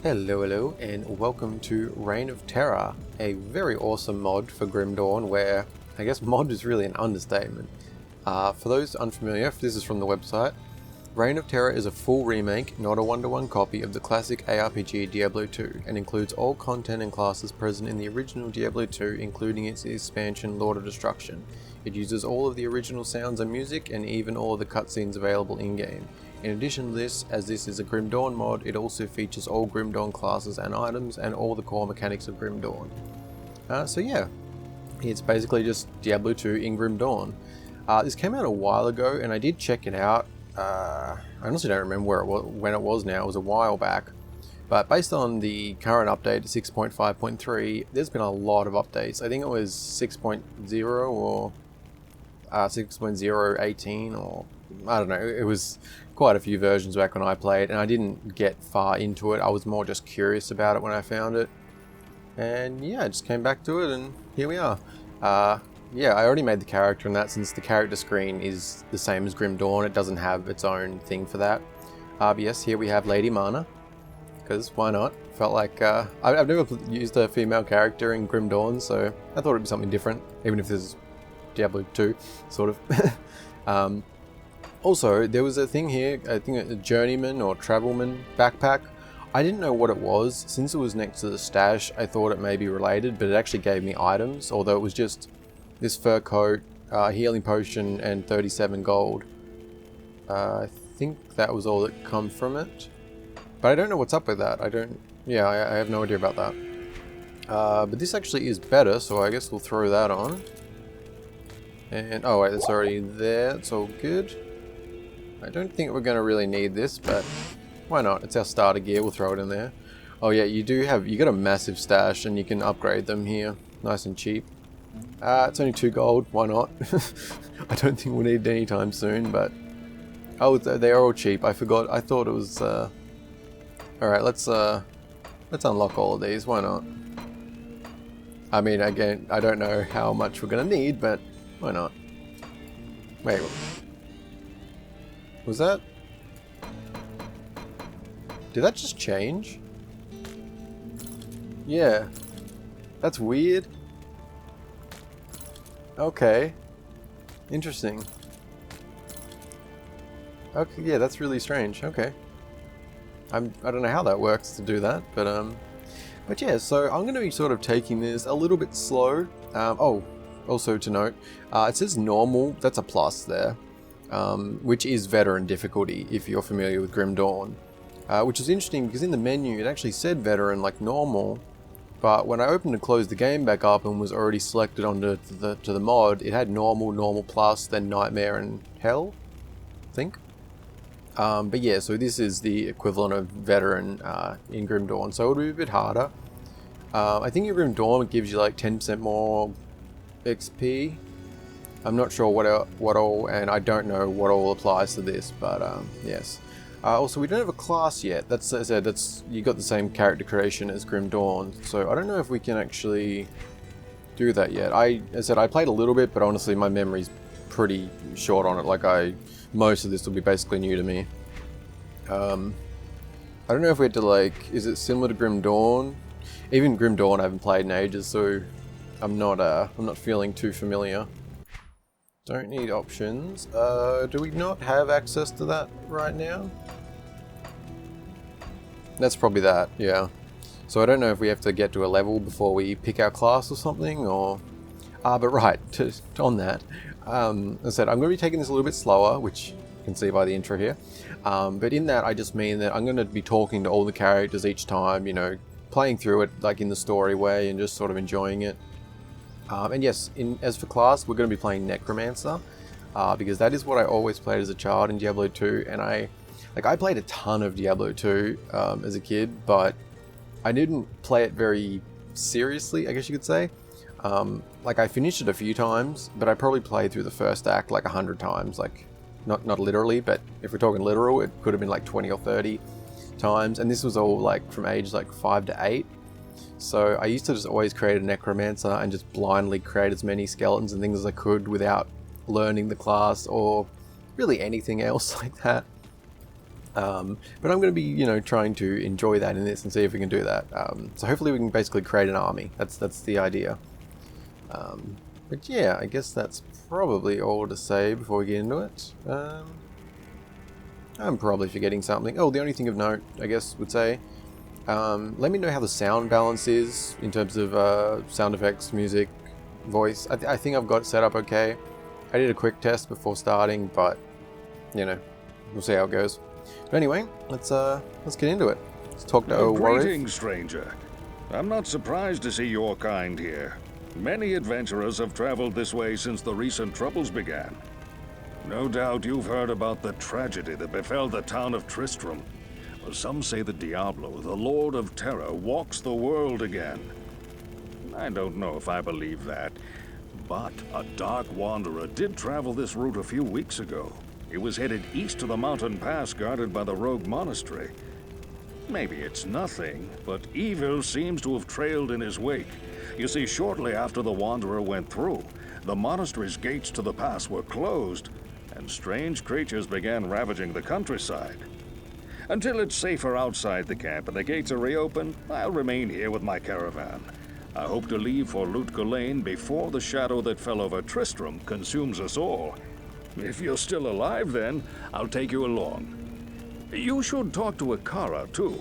Hello, and welcome to Reign of Terror, a very awesome mod for Grim Dawn, where I guess mod is really an understatement. For those unfamiliar, if this is from the website, Reign of Terror is a full remake, not a one-to-one copy of the classic ARPG Diablo 2, and includes all content and classes present in the original Diablo 2, including its expansion Lord of Destruction. It uses all of the original sounds and music, and even all of the cutscenes available in-game. In addition to this, as this is a Grim Dawn mod, it also features all Grim Dawn classes and items, and all the core mechanics of Grim Dawn. So yeah, it's basically just Diablo 2 in Grim Dawn. This came out a while ago, and I did check it out. I honestly don't remember when it was now. It was a while back. But based on the current update 6.5.3, there's been a lot of updates. I think it was 6.0 or 6.018 or I don't know. It was quite a few versions back when I played, and I didn't get far into it. I was more just curious about it when I found it. And yeah, I just came back to it, and here we are. Yeah, I already made the character in that, since the character screen is the same as Grim Dawn. It doesn't have its own thing for that. But yes, here we have Lady Mana, because why not? Felt like I've never used a female character in Grim Dawn, so I thought it'd be something different, even if this is Diablo 2, sort of. Also, there was a thing here, I think a journeyman or travelman backpack. I didn't know what it was. Since it was next to the stash, I thought it may be related, but it actually gave me items, although it was just this fur coat, healing potion, and 37 gold. I think that was all that come from it. But I don't know what's up with that. I have no idea about that. But this actually is better, so I guess we'll throw that on. And, oh wait, it's already there. It's all good. I don't think we're going to really need this, but why not? It's our starter gear. We'll throw it in there. Oh yeah, you got a massive stash, and you can upgrade them here. Nice and cheap. It's only 2 gold. Why not? I don't think we'll need it anytime soon, but... Oh, they are all cheap. I forgot. I thought it was... Alright, let's unlock all of these. Why not? I mean, again, I don't know how much we're going to need, but why not? Wait. Was that... Did that just change? Yeah. That's weird. Okay. Interesting. Okay, yeah, that's really strange. Okay. I don't know how that works to do that, but yeah, so I'm going to be sort of taking this a little bit slow. Oh, also to note, it says normal, that's a plus there, which is veteran difficulty if you're familiar with Grim Dawn, which is interesting because in the menu it actually said veteran like normal, but when I opened and closed the game back up and was already selected onto the mod, it had normal, normal plus, then nightmare and hell, I think. But yeah, so this is the equivalent of veteran in Grim Dawn, so it'll be a bit harder. I think in Grim Dawn it gives you like 10% more XP. I'm not sure what all, and I don't know what all applies to this, but yes. Also, we don't have a class yet. That's, as I said, you got the same character creation as Grim Dawn, so I don't know if we can actually do that yet. As I said, I played a little bit, but honestly my memory's pretty short on it. Like most of this will be basically new to me. I don't know if we had to like, is it similar to Grim Dawn? Even Grim Dawn I haven't played in ages, so I'm not feeling too familiar. Don't need options. Do we not have access to that right now? That's probably that, yeah. So I don't know if we have to get to a level before we pick our class or something, or... but right, on that, as I said, I'm going to be taking this a little bit slower, which you can see by the intro here. But in that, I just mean that I'm going to be talking to all the characters each time, you know, playing through it like in the story way and just sort of enjoying it. And yes, as for class, we're going to be playing Necromancer, because that is what I always played as a child in Diablo 2, and I played a ton of Diablo 2 as a kid, but I didn't play it very seriously, I guess you could say. Like I finished it a few times, but I probably played through the first act like 100 times, like not literally, but if we're talking literal, it could have been like 20 or 30 times, and this was all like from age like 5 to 8. So I used to just always create a Necromancer and just blindly create as many skeletons and things as I could without learning the class or really anything else like that. But I'm going to be, you know, trying to enjoy that in this and see if we can do that. So hopefully we can basically create an army. That's the idea. But yeah, I guess that's probably all to say before we get into it. I'm probably forgetting something. Oh, the only thing of note, I guess, would say, let me know how the sound balance is in terms of sound effects, music, voice. I think I've got it set up okay. I did a quick test before starting, but, you know, we'll see how it goes. But anyway, let's get into it. Let's talk to Warrior. Greetings, stranger. I'm not surprised to see your kind here. Many adventurers have traveled this way since the recent troubles began. No doubt you've heard about the tragedy that befell the town of Tristram. Well, some say that Diablo, the Lord of Terror, walks the world again. I don't know if I believe that, but a dark wanderer did travel this route a few weeks ago. He was headed east to the mountain pass guarded by the rogue monastery. Maybe it's nothing, but evil seems to have trailed in his wake. You see, shortly after the wanderer went through, the monastery's gates to the pass were closed, and strange creatures began ravaging the countryside. Until it's safer outside the camp and the gates are reopened, I'll remain here with my caravan. I hope to leave for Lutgulain before the shadow that fell over Tristram consumes us all. If you're still alive then, I'll take you along. You should talk to Akara, too.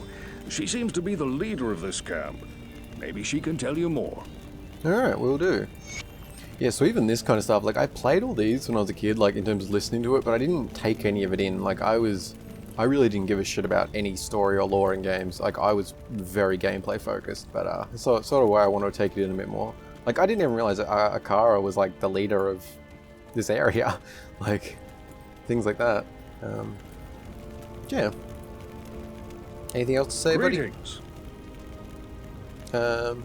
She seems to be the leader of this camp. Maybe she can tell you more. Alright, we'll do. Yeah, so even this kind of stuff, like I played all these when I was a kid, like in terms of listening to it, but I didn't take any of it in. Like I really didn't give a shit about any story or lore in games. Like I was very gameplay focused, but it's sort of why I want to take it in a bit more. Like I didn't even realize that Akara was like the leader of this area. Like things like that. Yeah. Anything else to say, Greetings. buddy?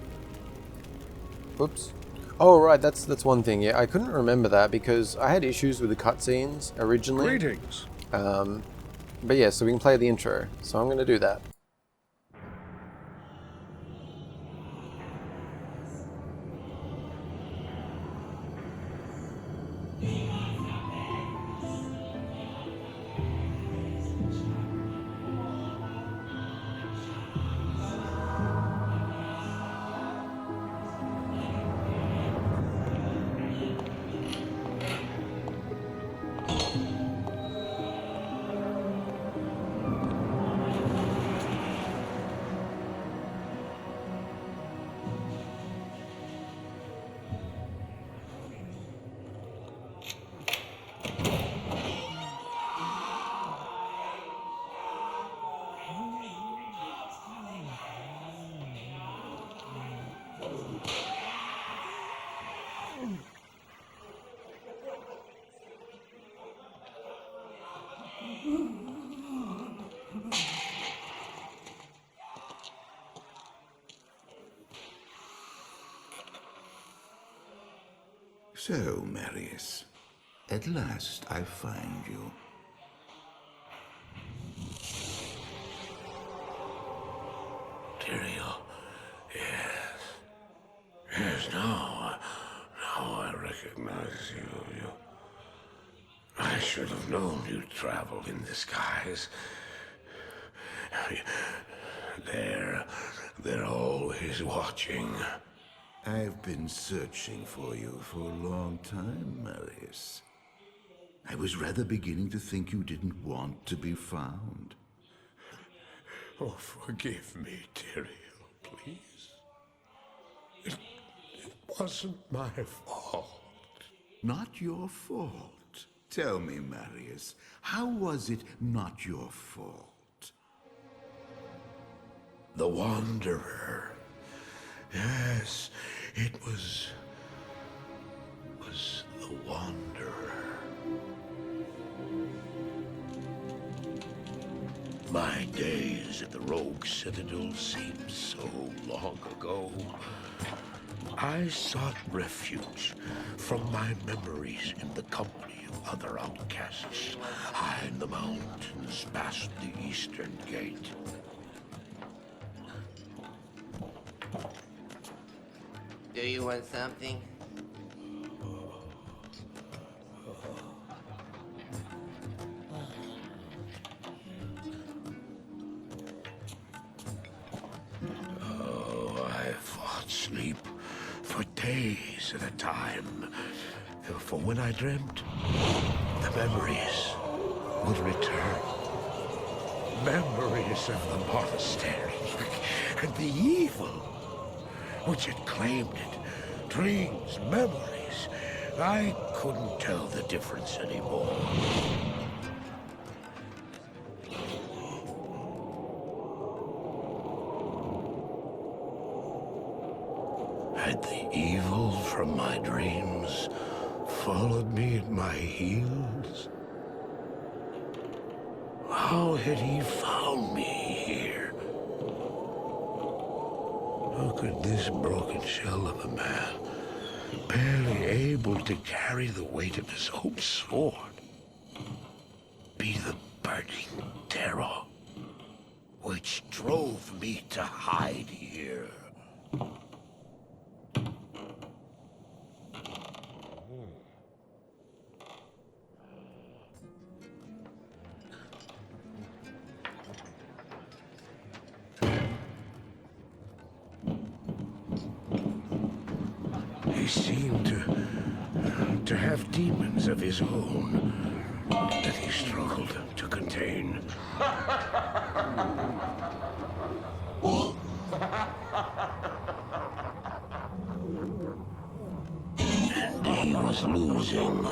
Whoops. Oh, right, that's one thing. Yeah, I couldn't remember that because I had issues with the cutscenes originally. Greetings. But yeah, so we can play the intro. So I'm going to do that. So, Marius, at last I find you. Tyrael, yes. Yes, now I recognize you. I should have known you'd travel in disguise. They're always watching. I've been searching for you for a long time, Marius. I was rather beginning to think you didn't want to be found. Oh, forgive me, Tyrael, please. It wasn't my fault. Not your fault. Tell me, Marius, how was it not your fault? The Wanderer. Yes, it was the Wanderer. My days at the Rogue Citadel seem so long ago. I sought refuge from my memories in the company of other outcasts, high in the mountains past the Eastern Gate. Do you want something? not sleep for days at a time. For when I dreamt, the memories would return. Memories of the monastery and the evil which had claimed it. Dreams, memories. I couldn't tell the difference anymore. Had the evil from my dreams followed me at my heels? How had he found me here? How could this broken shell of a man, barely able to carry the weight of his own sword, be the burning terror which drove me to hide here? He seemed to have demons of his own that he struggled to contain. And he was losing.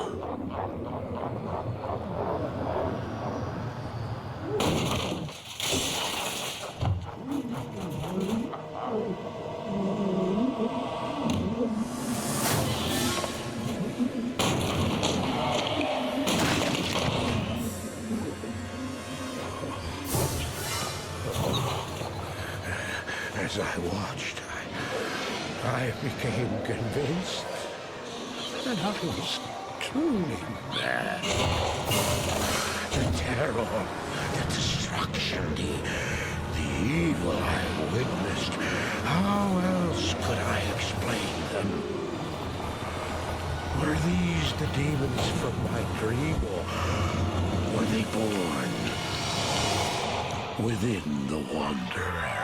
As I watched, I became convinced that I was truly mad. The terror, the destruction, the evil I witnessed. How else could I explain them? Were these the demons from my dream, or were they born within the Wanderer?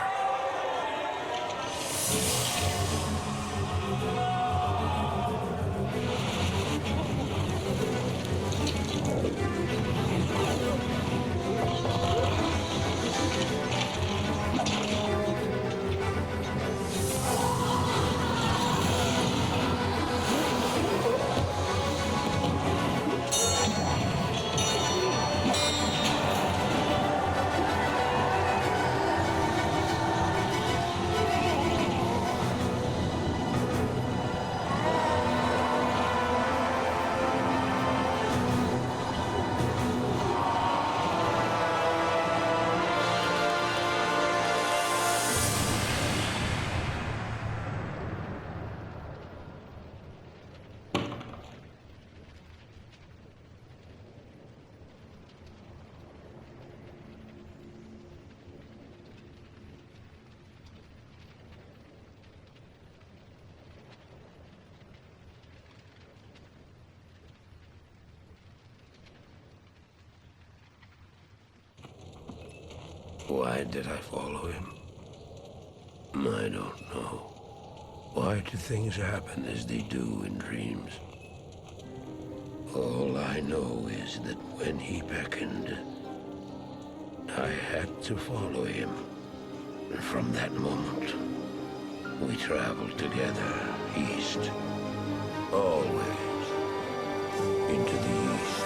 Why did I follow him? I don't know. Why do things happen as they do in dreams? All I know is that when he beckoned, I had to follow him. And from that moment, we traveled together east. Always into the east.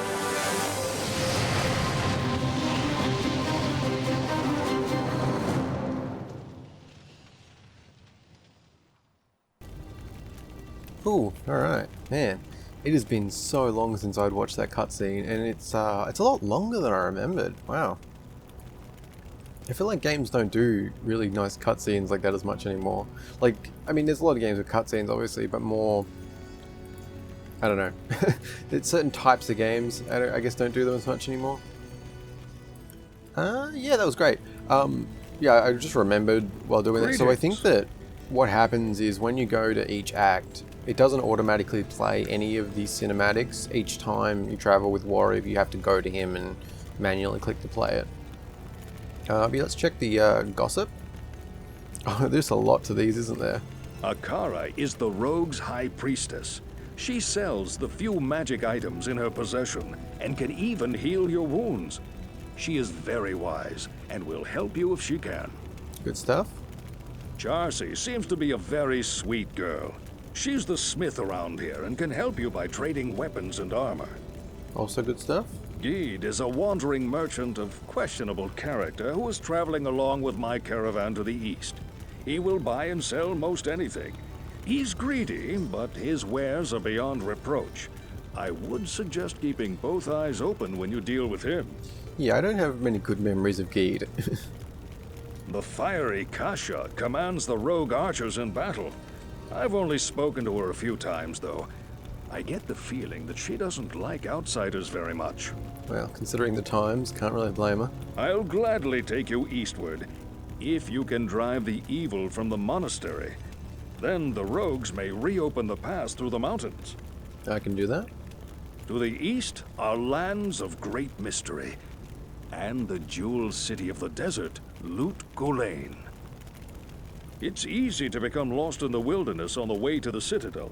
Ooh, alright. Man, it has been so long since I'd watched that cutscene, and it's a lot longer than I remembered. Wow. I feel like games don't do really nice cutscenes like that as much anymore. Like, I mean, there's a lot of games with cutscenes, obviously, but more... I don't know. There's certain types of games, I guess, don't do them as much anymore. Yeah, that was great. Yeah, I just remembered while doing that. So I think that what happens is when you go to each act, it doesn't automatically play any of the cinematics. Each time you travel with Warrior, you have to go to him and manually click to play it. But let's check the gossip. Oh, there's a lot to these, isn't there? Akara is the rogue's high priestess. She sells the few magic items in her possession and can even heal your wounds. She is very wise and will help you if she can. Good stuff. Charcy seems to be a very sweet girl. She's the smith around here and can help you by trading weapons and armor. Also good stuff. Geed is a wandering merchant of questionable character who is traveling along with my caravan to the east. He will buy and sell most anything. He's greedy, but his wares are beyond reproach. I would suggest keeping both eyes open when you deal with him. Yeah, I don't have many good memories of Geed. The fiery Kasha commands the rogue archers in battle. I've only spoken to her a few times, though. I get the feeling that she doesn't like outsiders very much. Well, considering the times, can't really blame her. I'll gladly take you eastward, if you can drive the evil from the monastery. Then the rogues may reopen the pass through the mountains. I can do that. To the east are lands of great mystery, and the jewel city of the desert, Lut Gholein. It's easy to become lost in the wilderness on the way to the citadel.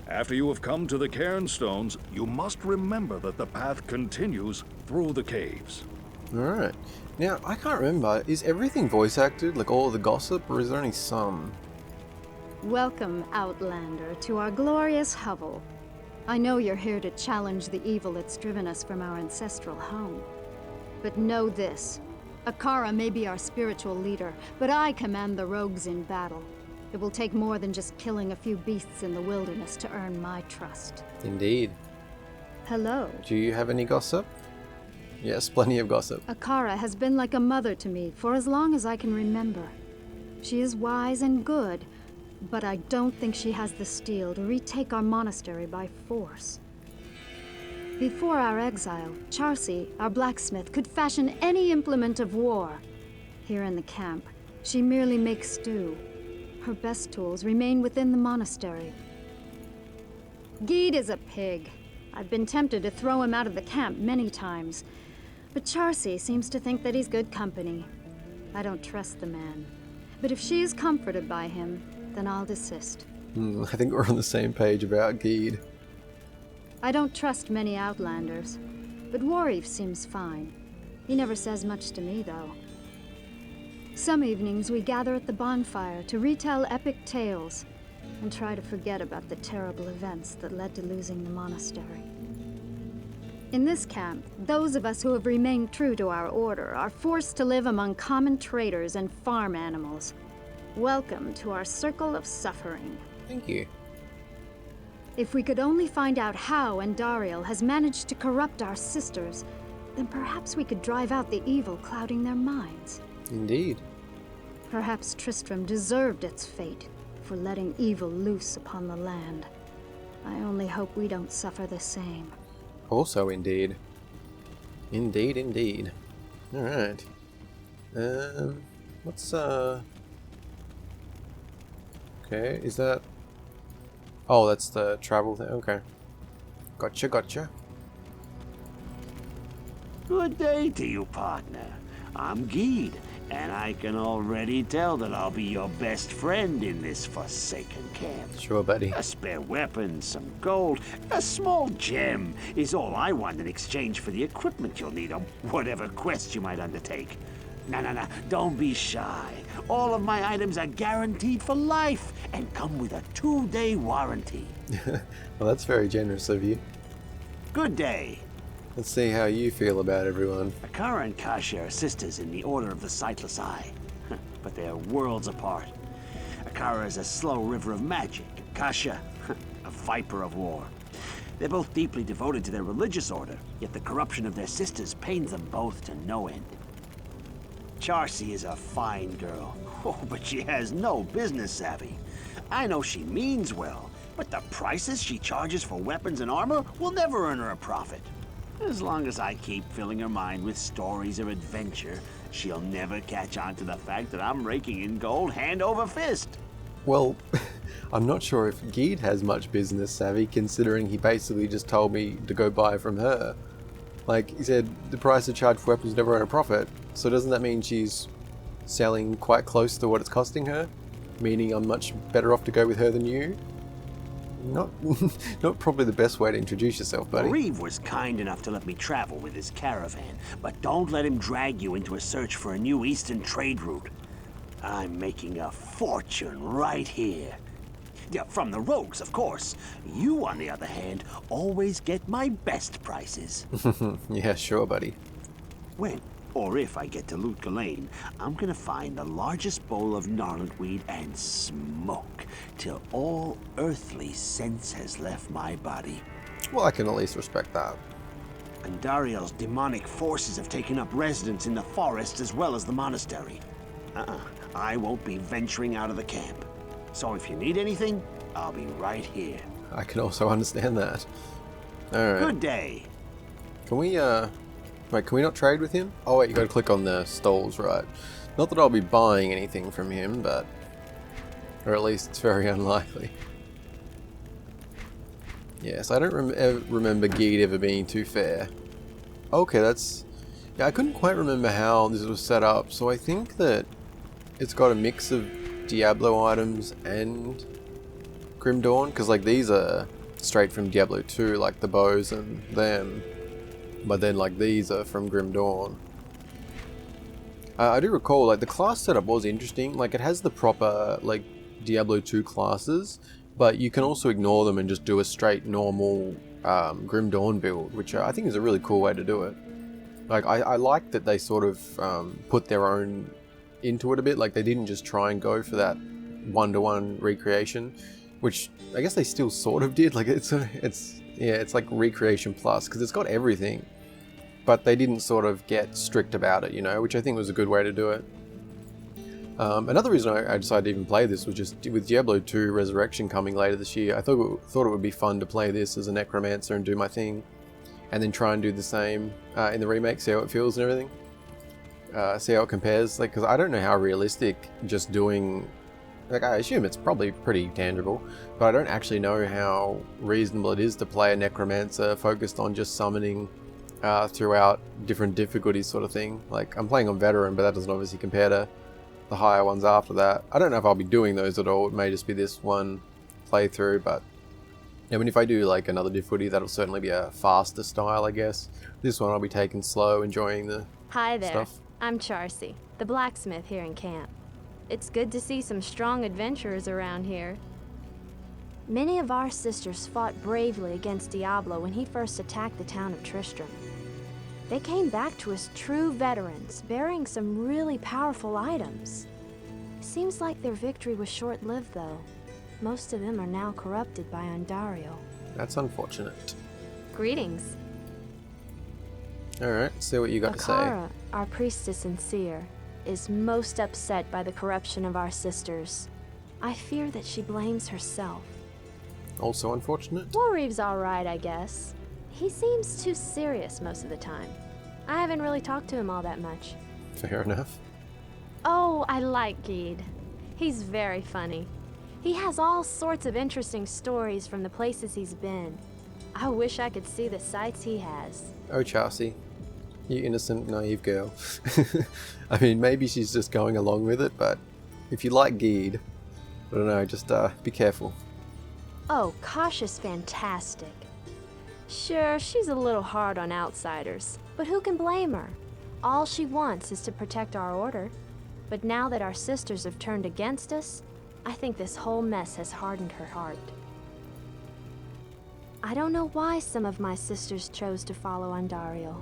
After you have come to the cairnstones, you must remember that the path continues through the caves. Alright. Now, I can't remember, is everything voice acted, like all the gossip, or is there only some? Welcome, Outlander, to our glorious hovel. I know you're here to challenge the evil that's driven us from our ancestral home. But know this. Akara may be our spiritual leader, but I command the rogues in battle. It will take more than just killing a few beasts in the wilderness to earn my trust. Indeed. Hello. Do you have any gossip? Yes, plenty of gossip. Akara has been like a mother to me for as long as I can remember. She is wise and good, but I don't think she has the steel to retake our monastery by force. Before our exile, Charcy, our blacksmith, could fashion any implement of war. Here in the camp, she merely makes stew. Her best tools remain within the monastery. Geed is a pig. I've been tempted to throw him out of the camp many times, but Charcy seems to think that he's good company. I don't trust the man, but if she is comforted by him, then I'll desist. I think we're on the same page about Geed. I don't trust many Outlanders, but Warreef seems fine. He never says much to me, though. Some evenings we gather at the bonfire to retell epic tales and try to forget about the terrible events that led to losing the monastery. In this camp, those of us who have remained true to our order are forced to live among common traders and farm animals. Welcome to our circle of suffering. Thank you. If we could only find out how Andariel has managed to corrupt our sisters, then perhaps we could drive out the evil clouding their minds. Indeed. Perhaps Tristram deserved its fate for letting evil loose upon the land. I only hope we don't suffer the same. Also indeed. Indeed, indeed. Alright. What's, Okay, is that... Oh, that's the travel thing, okay. Gotcha, gotcha. Good day to you, partner. I'm Geed, and I can already tell that I'll be your best friend in this forsaken camp. Sure, buddy. A spare weapon, some gold, a small gem is all I want in exchange for the equipment you'll need on whatever quest you might undertake. No, don't be shy. All of my items are guaranteed for life and come with a 2-day warranty. Well, that's very generous of you. Good day. Let's see how you feel about everyone. Akara and Kasha are sisters in the Order of the Sightless Eye, but they are worlds apart. Akara is a slow river of magic, and Kasha, a viper of war. They're both deeply devoted to their religious order, yet the corruption of their sisters pains them both to no end. Charcy is a fine girl, but she has no business savvy. I know she means well, but the prices she charges for weapons and armor will never earn her a profit. As long as I keep filling her mind with stories of adventure, she'll never catch on to the fact that I'm raking in gold hand over fist. Well, I'm not sure if Geed has much business savvy, considering he basically just told me to go buy from her. Like, he said the price of charged for weapons never earn a profit, so doesn't that mean she's selling quite close to what it's costing her? meaning I'm much better off to go with her than you. Not, not probably the best way to introduce yourself, buddy. Reeve was kind enough to let me travel with his caravan, but don't let him drag you into a search for a new eastern trade route. I'm making a fortune right here. Yeah, from the rogues, of course. You, on the other hand, always get my best prices. Yeah, sure, buddy. When, or if I get to Loot Ghislaine, I'm gonna find the largest bowl of gnarled weed and smoke till all earthly sense has left my body. Well, I can at least respect that. And Dariel's demonic forces have taken up residence in the forest as well as the monastery. I won't be venturing out of the camp. So if you need anything, I'll be right here. I can also understand that. Alright. Good day. Can we, wait, can we not trade with him? Oh wait, you gotta click on the stalls, right. Not that I'll be buying anything from him, but... Or at least it's very unlikely. Yes, I don't remember Geed ever being too fair. Okay, that's... Yeah, I couldn't quite remember how this was set up, so I think that it's got a mix of Diablo items and Grim Dawn, because like these are straight from Diablo 2, like the bows and them, but then like these are from Grim Dawn. I do recall like the class setup was interesting, like it has the proper like Diablo 2 classes, but you can also ignore them and just do a straight normal Grim Dawn build, which I think is a really cool way to do it. Like I like that they sort of put their own into it a bit, like they didn't just try and go for that one-to-one recreation, which I guess they still sort of did. Like it's like recreation plus, because it's got everything, but they didn't sort of get strict about it, you know, which I think was a good way to do it. Another reason I decided to even play this was just with Diablo 2 Resurrection coming later this year. I thought it would be fun to play this as a Necromancer and do my thing, and then try and do the same in the remake, see how it feels and everything. See how it compares, like, because I don't know how realistic just doing, like, I assume it's probably pretty tangible, but I don't actually know how reasonable it is to play a Necromancer focused on just summoning throughout different difficulties sort of thing. Like, I'm playing on Veteran, but that doesn't obviously compare to the higher ones after that. I don't know if I'll be doing those at all, it may just be this one playthrough, but I mean, if I do like another difficulty, that'll certainly be a faster style, I guess. This one I'll be taking slow, enjoying the Hi there. stuff. I'm Charcy, the blacksmith here in camp. It's good to see some strong adventurers around here. Many of our sisters fought bravely against Diablo when he first attacked the town of Tristram. They came back to us true veterans, bearing some really powerful items. Seems like their victory was short-lived, though. Most of them are now corrupted by Undario. That's unfortunate. Greetings. Alright, see what you got to say. Akara, our priestess and seer, is most upset by the corruption of our sisters. I fear that she blames herself. Also unfortunate. Well, Reeve's alright, I guess. He seems too serious most of the time. I haven't really talked to him all that much. Fair enough. Oh, I like Geed. He's very funny. He has all sorts of interesting stories from the places he's been. I wish I could see the sights he has. Oh, Charcy. You innocent, naive girl. I mean, maybe she's just going along with it, but if you like Geed, I don't know, just be careful. Oh, Kasha's fantastic. Sure, she's a little hard on outsiders, but who can blame her? All she wants is to protect our order. But now that our sisters have turned against us, I think this whole mess has hardened her heart. I don't know why some of my sisters chose to follow Undario.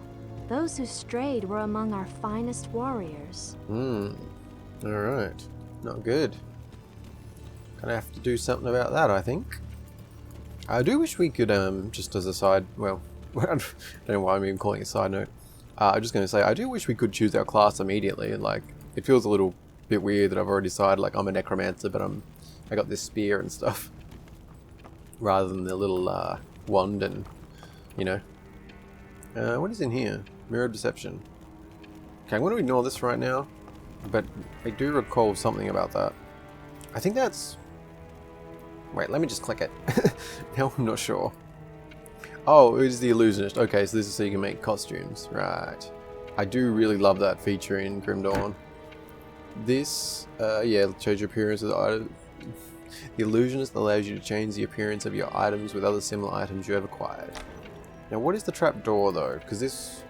Those who strayed were among our finest warriors. Alright. Not good. Gonna have to do something about that, I think. I do wish we could, just as a side, well, I don't know why I'm even calling it a side note. I'm just gonna say, I do wish we could choose our class immediately, and like, it feels a little bit weird that I've already decided, like, I'm a Necromancer, but I got this spear and stuff. Rather than the little, wand and, you know. What is in here? Mirror Deception. Okay, I'm going to ignore this right now, but I do recall something about that. I think that's... Wait, let me just click it. Now I'm not sure. Oh, it is the Illusionist. Okay, so this is so you can make costumes. Right. I do really love that feature in Grim Dawn. this, yeah, change your appearance of the item. The illusionist allows you to change the appearance of your items with other similar items you have acquired. Now, what is the trap door though? Because this,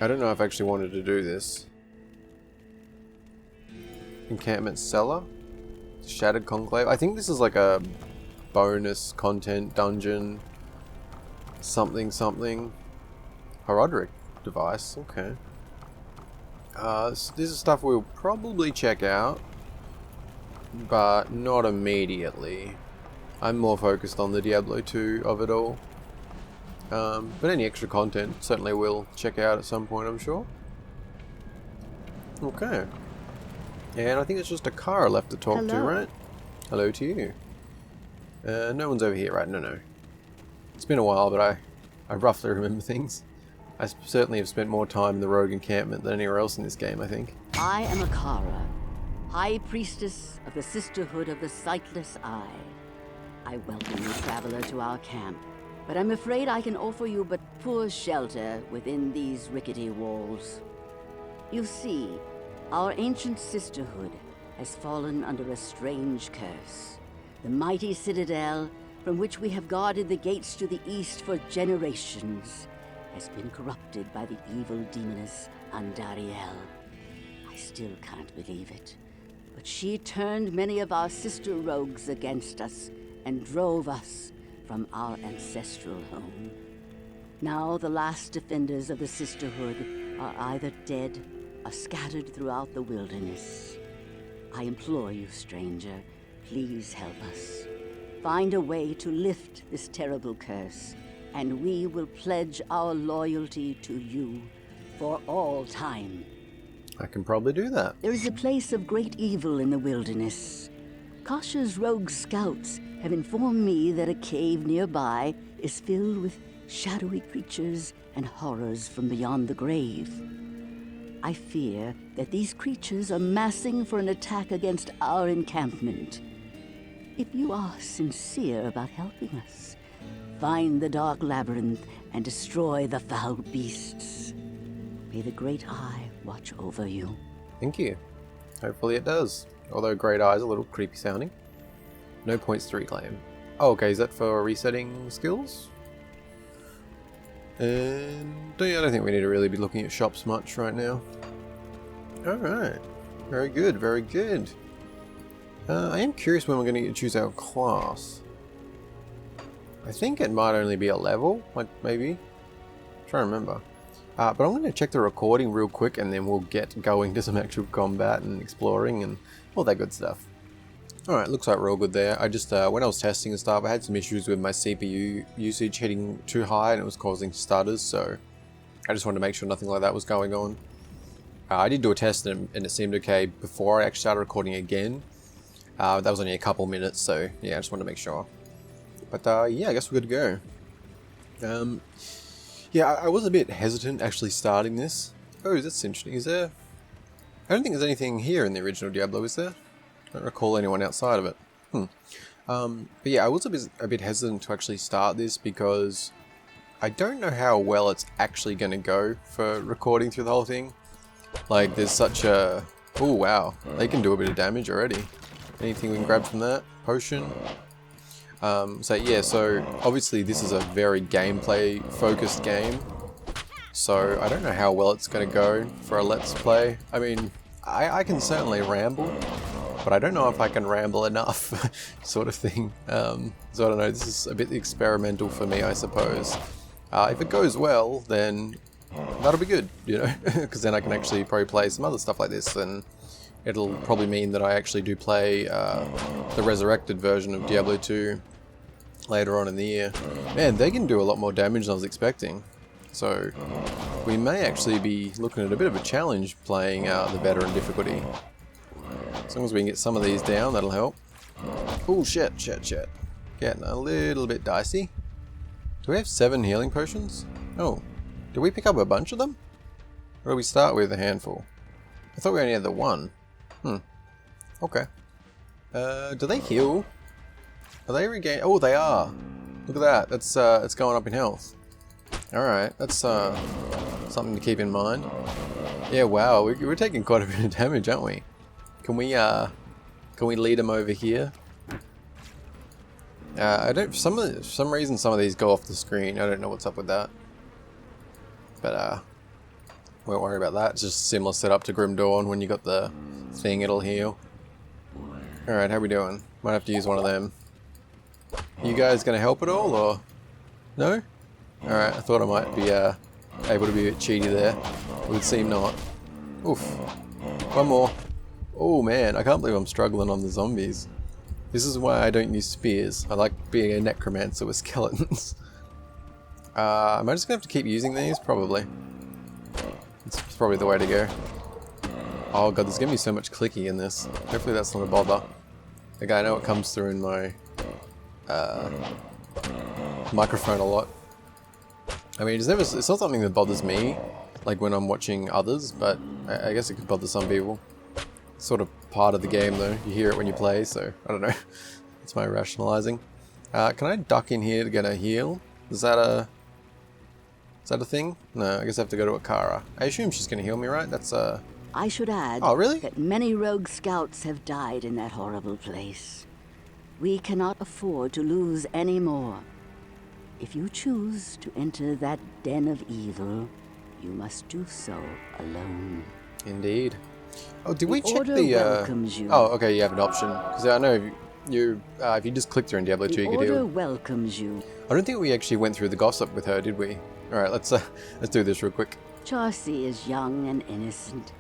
I don't know if I actually wanted to do this. Encampment cellar, shattered conclave. I think this is like a bonus content dungeon. Something something. Herodic device. Okay. This is stuff we'll probably check out, but not immediately. I'm more focused on the Diablo 2 of it all. But any extra content certainly we'll check out at some point, I'm sure. Okay. And I think it's just a car left to talk to, right? Hello to you. No one's over here, right? No. It's been a while, but I roughly remember things. I certainly have spent more time in the rogue encampment than anywhere else in this game, I think. I am Akara, High Priestess of the Sisterhood of the Sightless Eye. I welcome you, traveler, to our camp, but I'm afraid I can offer you but poor shelter within these rickety walls. You see, our ancient sisterhood has fallen under a strange curse. The mighty citadel, from which we have guarded the gates to the east for generations, has been corrupted by the evil demoness Andariel. I still can't believe it, but she turned many of our sister rogues against us and drove us from our ancestral home. Now the last defenders of the sisterhood are either dead or scattered throughout the wilderness. I implore you, stranger, please help us. Find a way to lift this terrible curse, and we will pledge our loyalty to you for all time. I can probably do that. There is a place of great evil in the wilderness. Kasha's rogue scouts have informed me that a cave nearby is filled with shadowy creatures and horrors from beyond the grave. I fear that these creatures are massing for an attack against our encampment. If you are sincere about helping us, find the dark labyrinth and destroy the foul beasts. May the Great Eye watch over you. Thank you. Hopefully it does. Although Great Eye's a little creepy sounding. No points to reclaim. Oh, okay, is that for resetting skills? And yeah, I don't think we need to really be looking at shops much right now. Alright. Very good, very good. I am curious when we're going to choose our class. I think it might only be a level, like maybe. I'm trying to remember. But I'm going to check the recording real quick and then we'll get going to some actual combat and exploring and all that good stuff. Alright, looks like we're all good there. I just, when I was testing and stuff, I had some issues with my CPU usage hitting too high and it was causing stutters, so I just wanted to make sure nothing like that was going on. I did do a test and it seemed okay before I actually started recording again. That was only a couple minutes, so yeah, I just wanted to make sure. But yeah, I guess we're good to go. Yeah, I was a bit hesitant actually starting this. Oh, that's interesting. Is there... I don't think there's anything here in the original Diablo, is there? I don't recall anyone outside of it. But yeah, I was a bit hesitant to actually start this because I don't know how well it's actually going to go for recording through the whole thing. Like, there's such a... Oh, wow. They can do a bit of damage already. Anything we can grab from that? Potion? So yeah, so obviously this is a very gameplay focused game. So I don't know how well it's going to go for a let's play. I mean, I can certainly ramble, but I don't know if I can ramble enough sort of thing. So I don't know, this is a bit experimental for me, I suppose. If it goes well, then that'll be good, you know, because then I can actually probably play some other stuff like this, and it'll probably mean that I actually do play the resurrected version of Diablo 2 later on in the year. Man, they can do a lot more damage than I was expecting. So we may actually be looking at a bit of a challenge playing the veteran difficulty. As long as we can get some of these down, that'll help. Oh shit. Getting a little bit dicey. Do we have 7 healing potions? Oh, did we pick up a bunch of them? Or do we start with a handful? I thought we only had the 1. Okay. Do they heal? Are they regain? Oh, they are. Look at that. That's it's going up in health. All right, that's something to keep in mind. Yeah, wow, we're taking quite a bit of damage, aren't we? Can we lead him over here? I don't. For some reason, some of these go off the screen. I don't know what's up with that. But won't worry about that. It's just similar setup to Grim Dawn. When you got the thing, it'll heal. All right, how we doing? Might have to use one of them. You guys gonna help at all, or no? All right, I thought I might be able to be a bit cheaty there. It would seem not. Oof. One more. Oh man, I can't believe I'm struggling on the zombies. This is why I don't use spears. I like being a necromancer with skeletons. Am I just gonna have to keep using these? Probably. It's probably the way to go. Oh god, there's gonna be so much clicky in this. Hopefully that's not a bother. Okay, I know it comes through in my microphone a lot. I mean, it's not something that bothers me, like when I'm watching others, but I guess it could bother some people. It's sort of part of the game though. You hear it when you play, so I don't know. It's my rationalizing. Can I duck in here to get a heal? Is that a thing? No, I guess I have to go to Akara. I assume she's gonna heal me, right? That's I should add Oh, really? that many rogue scouts have died in that horrible place. We cannot afford to lose any more. If you choose to enter that den of evil, you must do so alone. Indeed. Oh, did we check Order the welcomes you. Oh, okay, you have an option. Because I know if you just clicked her in Diablo 2, you could Order heal. welcomes you. I don't think we actually went through the gossip with her, did we? Alright, let's do this real quick. Charcy is young and innocent.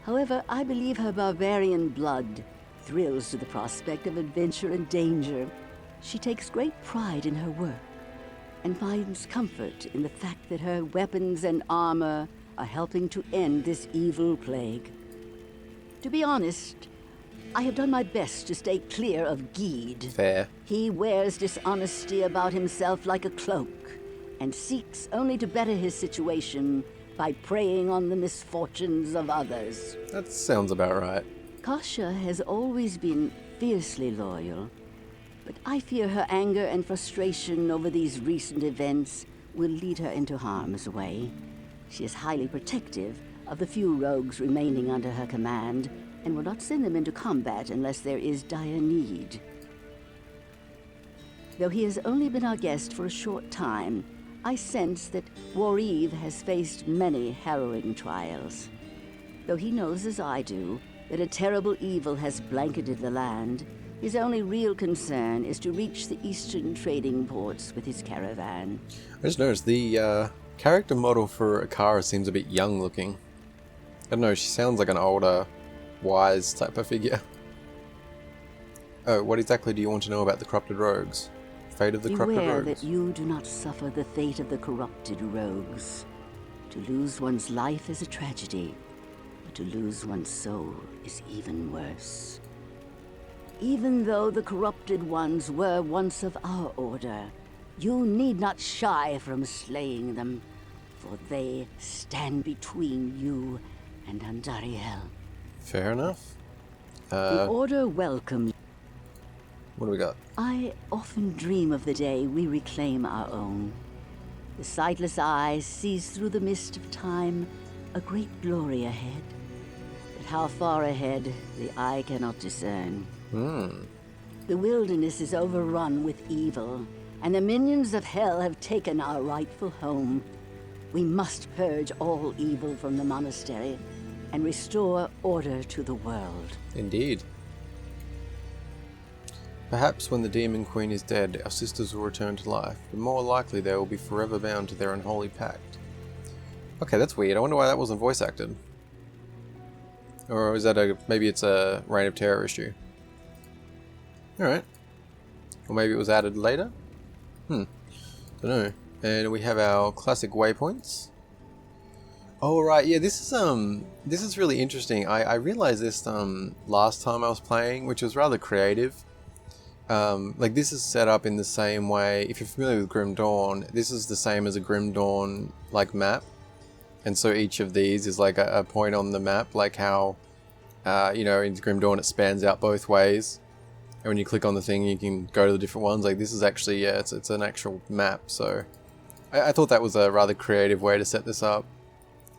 However, I believe her barbarian blood thrills to the prospect of adventure and danger. She takes great pride in her work and finds comfort in the fact that her weapons and armor are helping to end this evil plague. To be honest, I have done my best to stay clear of Geed. Fair. He wears dishonesty about himself like a cloak and seeks only to better his situation by preying on the misfortunes of others. That sounds about right. Kasha has always been fiercely loyal, but I fear her anger and frustration over these recent events will lead her into harm's way. She is highly protective of the few rogues remaining under her command and will not send them into combat unless there is dire need. Though he has only been our guest for a short time, I sense that Wareve has faced many harrowing trials. Though he knows, as I do, that a terrible evil has blanketed the land, his only real concern is to reach the eastern trading ports with his caravan. I just noticed the character model for Akara seems a bit young looking. I don't know, she sounds like an older, wise type of figure. Oh, what exactly do you want to know about the corrupted rogues? Fate of the corrupted Beware rogues? that you do not suffer the fate of the corrupted rogues. To lose one's life is a tragedy, but to lose one's soul is even worse. Even though the corrupted ones were once of our order, you need not shy from slaying them, for they stand between you and Andariel. Fair enough. The Order welcomes. What do we got? I often dream of the day we reclaim our own. The sightless eye sees through the mist of time a great glory ahead. But how far ahead, the eye cannot discern. The wilderness is overrun with evil, and the minions of hell have taken our rightful home. We must purge all evil from the monastery and restore order to the world. Indeed. Perhaps when the Demon Queen is dead, our sisters will return to life, but more likely they will be forever bound to their unholy pact. Okay, that's weird. I wonder why that wasn't voice acted. Or is that maybe it's a Reign of Terror issue? Alright. Or maybe it was added later? Don't know. And we have our classic waypoints. Oh right, yeah, this is really interesting. I realized this last time I was playing, which was rather creative. Like this is set up in the same way. If you're familiar with Grim Dawn, this is the same as a Grim Dawn like map, and so each of these is like a point on the map, like how you know, in Grim Dawn it spans out both ways, and when you click on the thing you can go to the different ones. Like this is actually, yeah, it's an actual map. So I thought that was a rather creative way to set this up.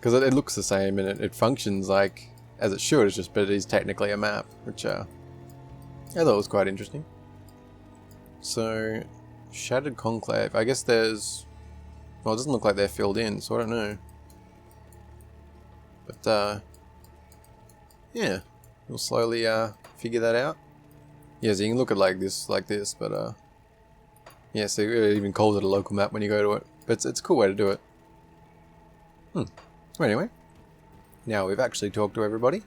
Because it looks the same and it functions like as it should. It's just, but it is technically a map, which I thought was quite interesting. So, Shattered Conclave. I guess there's... Well, it doesn't look like they're filled in, so I don't know. But, yeah. We'll slowly figure that out. Yeah, so you can look at like this, but, yeah, so it even calls it a local map when you go to it. But it's a cool way to do it. Well, anyway. Now we've actually talked to everybody.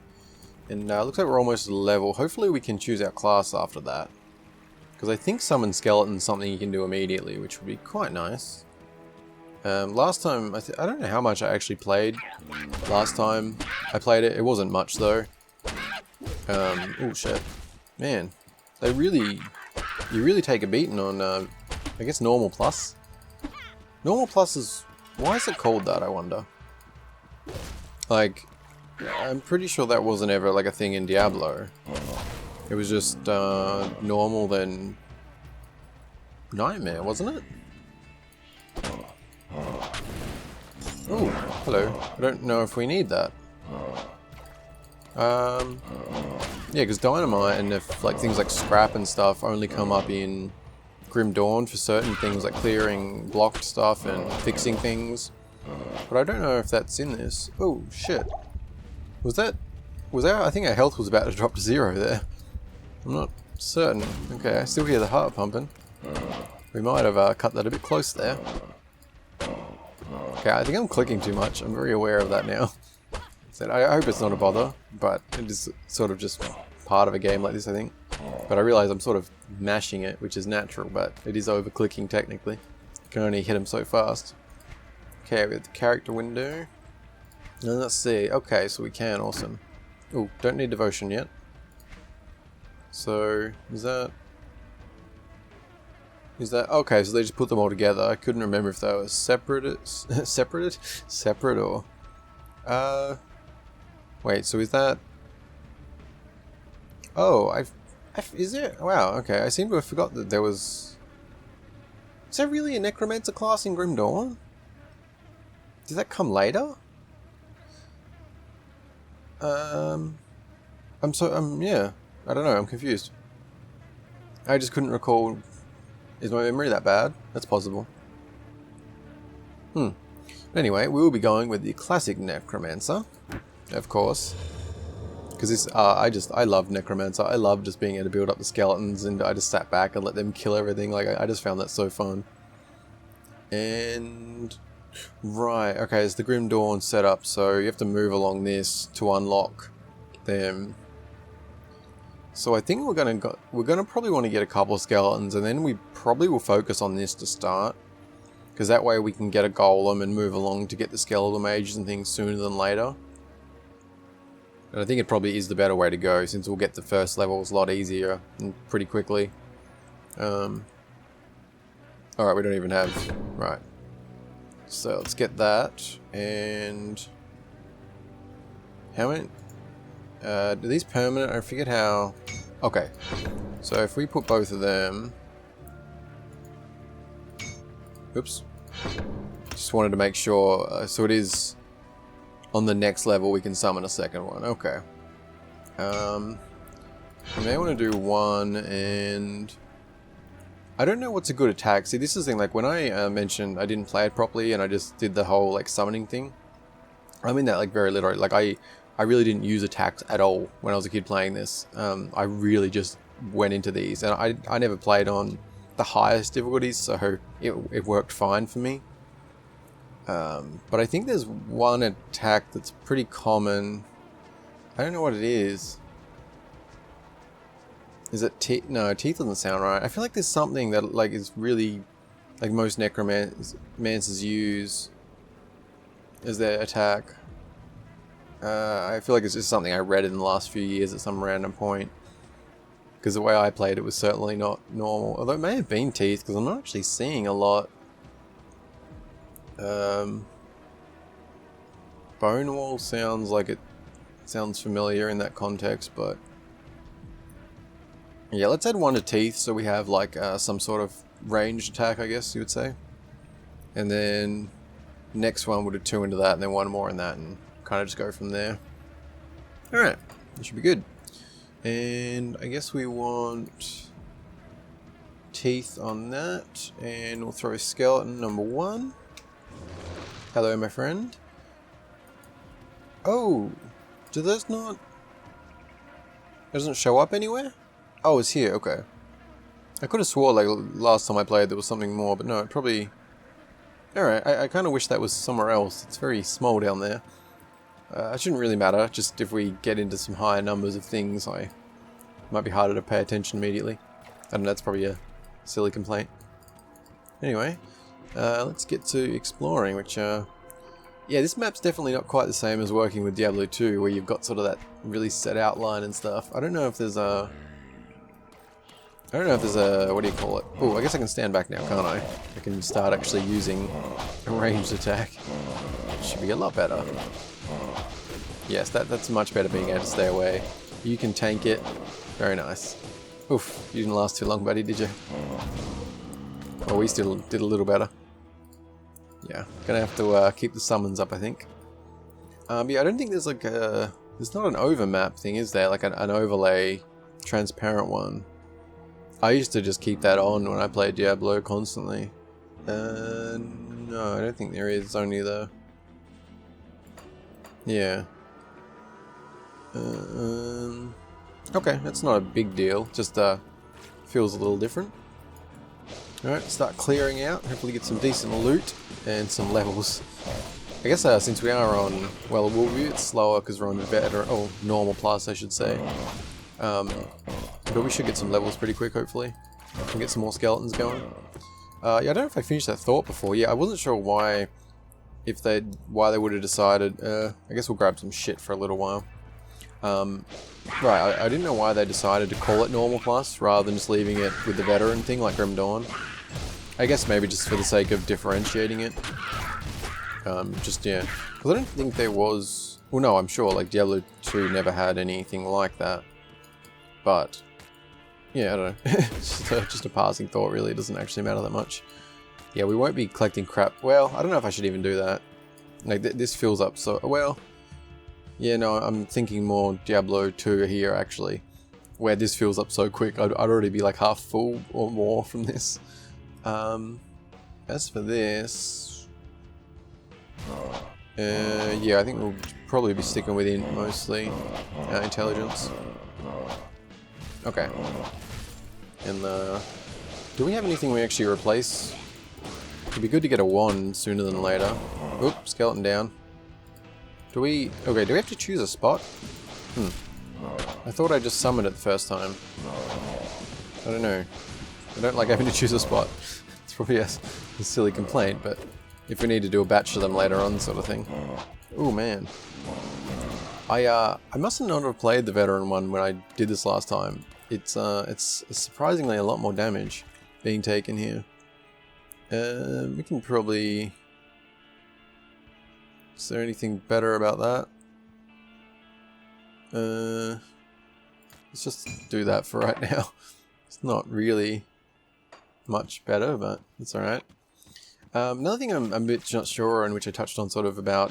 And looks like we're almost at a level. Hopefully we can choose our class after that. Because I think Summon Skeleton is something you can do immediately, which would be quite nice. Last time, I don't know how much I actually played. Last time I played it, it wasn't much though. Oh shit. Man, you really take a beating on, I guess Normal Plus. Normal Plus is, why is it called that, I wonder? Like, I'm pretty sure that wasn't ever like a thing in Diablo. It was just normal then Nightmare, wasn't it? Oh, hello. I don't know if we need that. Yeah, because Dynamite and if like things like Scrap and stuff only come up in Grim Dawn for certain things like clearing blocked stuff and fixing things. But I don't know if that's in this. Oh shit. Was that I think our health was about to drop to 0 there. I'm not certain. Okay, I still hear the heart pumping. We might have cut that a bit close there. Okay, I think I'm clicking too much. I'm very aware of that now. So I hope it's not a bother, but it is sort of just part of a game like this, I think. But I realise I'm sort of mashing it, which is natural, but it is over-clicking technically. You can only hit him so fast. Okay, we have the character window. And let's see. Okay, so we can. Awesome. Oh, don't need devotion yet. So, is that... Okay, so they just put them all together. I couldn't remember if they were separate or... Wait, so is that... Oh, is there... Wow, okay. I seem to have forgot that there was... Is there really a Necromancer class in Grim Dawn? Did that come later? Yeah. I don't know, I'm confused. I just couldn't recall... Is my memory that bad? That's possible. Anyway, we will be going with the classic Necromancer, of course. Because this, I love Necromancer. I love just being able to build up the skeletons and I just sat back and let them kill everything. Like, I just found that so fun. And... Right, okay, it's the Grim Dawn setup, so you have to move along this to unlock them. So I think we're gonna probably want to get a couple of skeletons, and then we probably will focus on this to start, because that way we can get a golem and move along to get the skeletal mages and things sooner than later. And I think it probably is the better way to go, since we'll get the first levels a lot easier and pretty quickly. Alright, we don't even have... Right. So let's get that, and... How many... are these permanent? I forget how... Okay. So if we put both of them... Oops. Just wanted to make sure. So it is... On the next level we can summon a second one. Okay. You may want to do one and... I don't know what's a good attack. See, this is the thing, like when I mentioned I didn't play it properly and I just did the whole like summoning thing. I mean that like very literally. Like I really didn't use attacks at all when I was a kid playing this. I really just went into these, and I never played on the highest difficulties, so it worked fine for me. But I think there's one attack that's pretty common. I don't know what it is. Is it teeth? No, teeth doesn't sound right. I feel like there's something that like is really like most necromancers use as their attack. I feel like it's just something I read in the last few years at some random point. Because the way I played it was certainly not normal. Although it may have been teeth, because I'm not actually seeing a lot. Bone Wall sounds like it sounds familiar in that context, but... Yeah, let's add one to teeth so we have like some sort of ranged attack, I guess you would say. And then next one we'll do 2 into that, and then 1 more in that, and kind of just go from there. Alright, that should be good. And I guess we want teeth on that, and we'll throw skeleton number 1. Hello, my friend. Oh, do those not... It doesn't show up anywhere? Oh, it's here, okay. I could have swore like last time I played there was something more, but no, it probably... Alright, I kind of wish that was somewhere else. It's very small down there. It shouldn't really matter, just if we get into some higher numbers of things, it might be harder to pay attention immediately. I don't know, that's probably a silly complaint. Anyway, let's get to exploring, which, yeah, this map's definitely not quite the same as working with Diablo 2, where you've got sort of that really set outline and stuff. I don't know if there's a... what do you call it? Oh, I guess I can stand back now, can't I? I can start actually using a ranged attack. Should be a lot better. Yes, that's much better being able to stay away. You can tank it. Very nice. Oof, you didn't last too long, buddy, did you? Oh, we still did a little better. Yeah, gonna have to keep the summons up, I think. Yeah, I don't think there's like a... There's not an overmap thing, is there? Like an overlay, transparent one. I used to just keep that on when I played Diablo constantly. No, I don't think there is. It's only the... Yeah. Okay, that's not a big deal. Just feels a little different. Alright, start clearing out. Hopefully get some decent loot and some levels. I guess since we are on... Well, we'll be a bit slower because we're on better... Oh, normal plus, I should say. But we should get some levels pretty quick, hopefully. And get some more skeletons going. Yeah, I don't know if I finished that thought before. Yeah, I wasn't sure why they would have decided... I guess we'll grab some shit for a little while. Right, I didn't know why they decided to call it normal plus rather than just leaving it with the veteran thing like Grim Dawn. I guess maybe just for the sake of differentiating it. Just, yeah. Because I don't think there was... Well, no, I'm sure, like, Diablo 2 never had anything like that. But, yeah, I don't know. just a passing thought, really. It doesn't actually matter that much. Yeah, we won't be collecting crap. Well, I don't know if I should even do that. Like, this fills up so... Well... Yeah, no, I'm thinking more Diablo 2 here, actually. Where this fills up so quick, I'd already be like half full or more from this. As for this... yeah, I think we'll probably be sticking with int mostly. Intelligence. Okay. And do we have anything we actually replace? It'd be good to get a wand sooner than later. Oop, skeleton down. Do we have to choose a spot? I thought I just summoned it the first time. I don't know. I don't like having to choose a spot. It's probably a silly complaint, but if we need to do a batch of them later on sort of thing. Oh man. I must not have played the veteran one when I did this last time. It's surprisingly a lot more damage being taken here. We can probably... Is there anything better about that? Let's just do that for right now. It's not really much better, but it's alright. Another thing I'm a bit not sure on, which I touched on sort of about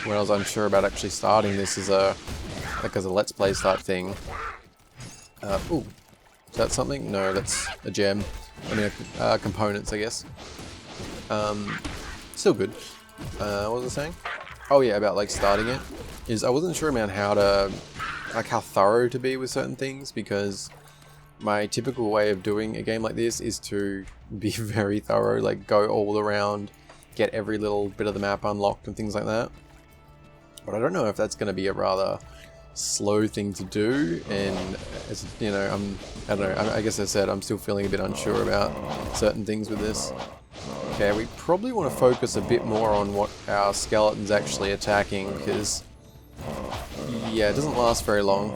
when I was unsure about actually starting this, is like as a let's play type thing. Ooh, is that something? No, that's a gem. I mean, components, I guess. Still good. What was I saying? Oh yeah, about like starting it, is I wasn't sure about how thorough to be with certain things, because my typical way of doing a game like this is to be very thorough, like go all around, get every little bit of the map unlocked and things like that. But I don't know if that's going to be a rather slow thing to do, and as you know, I don't know, I guess I said I'm still feeling a bit unsure about certain things with this. Okay, we probably want to focus a bit more on what our skeleton's actually attacking, because yeah, it doesn't last very long.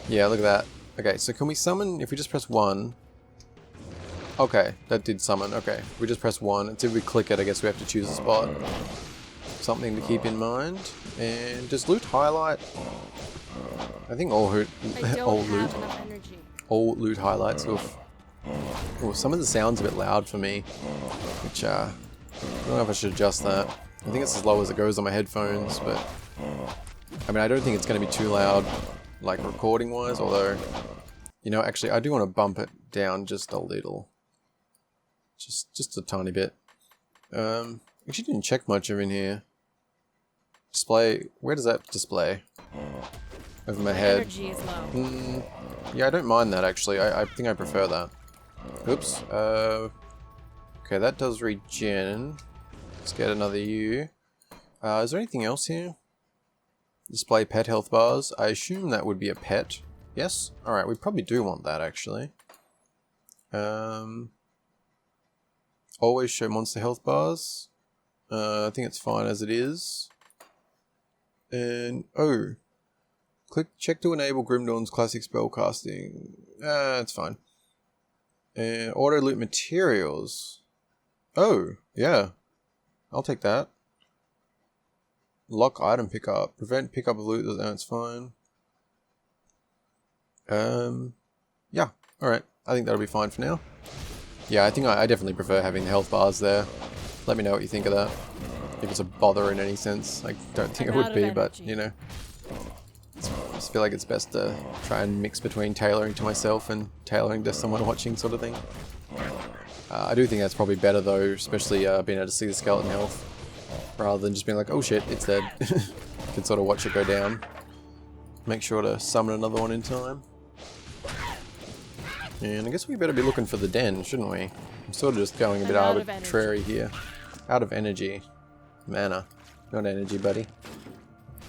Yeah, look at that. Okay, so can we summon, if we just press 1? Okay, that did summon. Okay, we just press 1. Until we click it, I guess we have to choose a spot. Something to keep in mind. And does loot highlight? I think all loot highlights. Oof. Ooh, some of the sound's a bit loud for me, which I don't know if I should adjust that. I think it's as low as it goes on my headphones, but I mean, I don't think it's going to be too loud, like recording-wise, although, you know, actually, I do want to bump it down just a little. Just a tiny bit. Actually didn't check much of in here. Display, where does that display? Over my head. Energy is low. Yeah, I don't mind that, actually. I think I prefer that. Oops. Okay, that does regen. Let's get another U. Is there anything else here? Display pet health bars. I assume that would be a pet. Yes? Alright, we probably do want that, actually. Always show monster health bars. I think it's fine as it is. And, oh. Check to enable Grimdawn's classic spellcasting. It's fine. And auto loot materials. Oh, yeah. I'll take that. Lock item pickup. Prevent pickup of loot. That's fine. Yeah. Alright. I think that'll be fine for now. Yeah, I think I definitely prefer having the health bars there. Let me know what you think of that. If it's a bother in any sense. I don't think it would be, but, you know. I just feel like it's best to try and mix between tailoring to myself and tailoring to someone watching sort of thing. I do think that's probably better though, especially being able to see the skeleton health. Rather than just being like, oh shit, it's dead. You can sort of watch it go down. Make sure to summon another one in time. And I guess we better be looking for the den, shouldn't we? I'm sort of just going a bit arbitrary here. Out of energy. Mana. Not energy, buddy.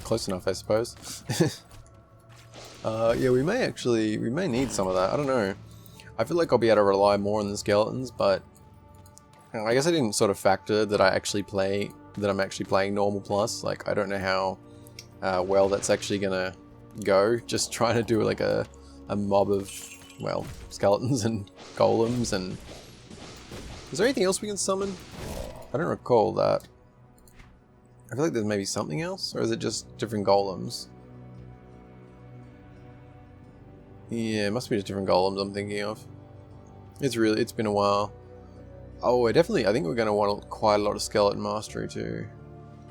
Close enough, I suppose. Yeah, we may need some of that. I don't know. I feel like I'll be able to rely more on the skeletons, but I guess I didn't sort of factor that I'm actually playing normal plus. Like, I don't know how well that's actually gonna go. Just trying to do like a mob of, well, skeletons and golems and... Is there anything else we can summon? I don't recall that. I feel like there's maybe something else, or is it just different golems? Yeah, it must be just different golems I'm thinking of. It's been a while. Oh, I think we're going to want quite a lot of skeleton mastery too.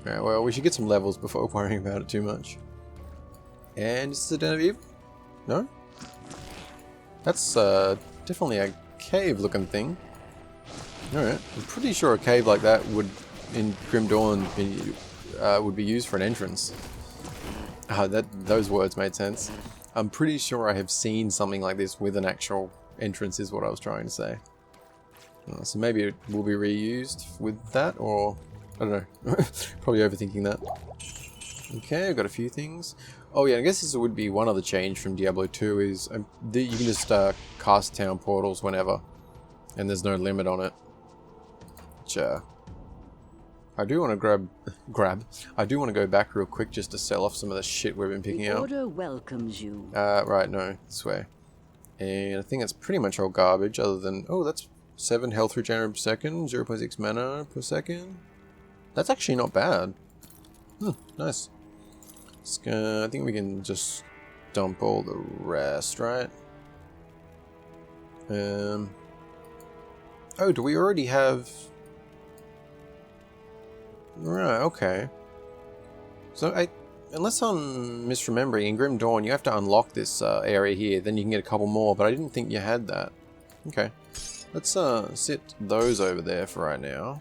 Alright, well, we should get some levels before worrying about it too much. And is this the Den of Evil? No? That's definitely a cave looking thing. Alright, I'm pretty sure a cave like that would, in Grim Dawn, would be used for an entrance. Those words made sense. I'm pretty sure I have seen something like this with an actual entrance is what I was trying to say. So maybe it will be reused with that, or... I don't know. Probably overthinking that. Okay, I've got a few things. Oh yeah, I guess this would be one other change from Diablo 2 is you can just cast town portals whenever. And there's no limit on it. Which, I do want to I do want to go back real quick just to sell off some of the shit we've been picking out. The order welcomes you. Right, no, this way. And I think that's pretty much all garbage other than... Oh, that's 7 health regeneration per second, 0.6 mana per second. That's actually not bad. Nice. I think we can just dump all the rest, right? Oh, do we already have... Right, okay. So, unless I'm misremembering, in Grim Dawn you have to unlock this area here, then you can get a couple more, but I didn't think you had that. Okay. Let's sit those over there for right now.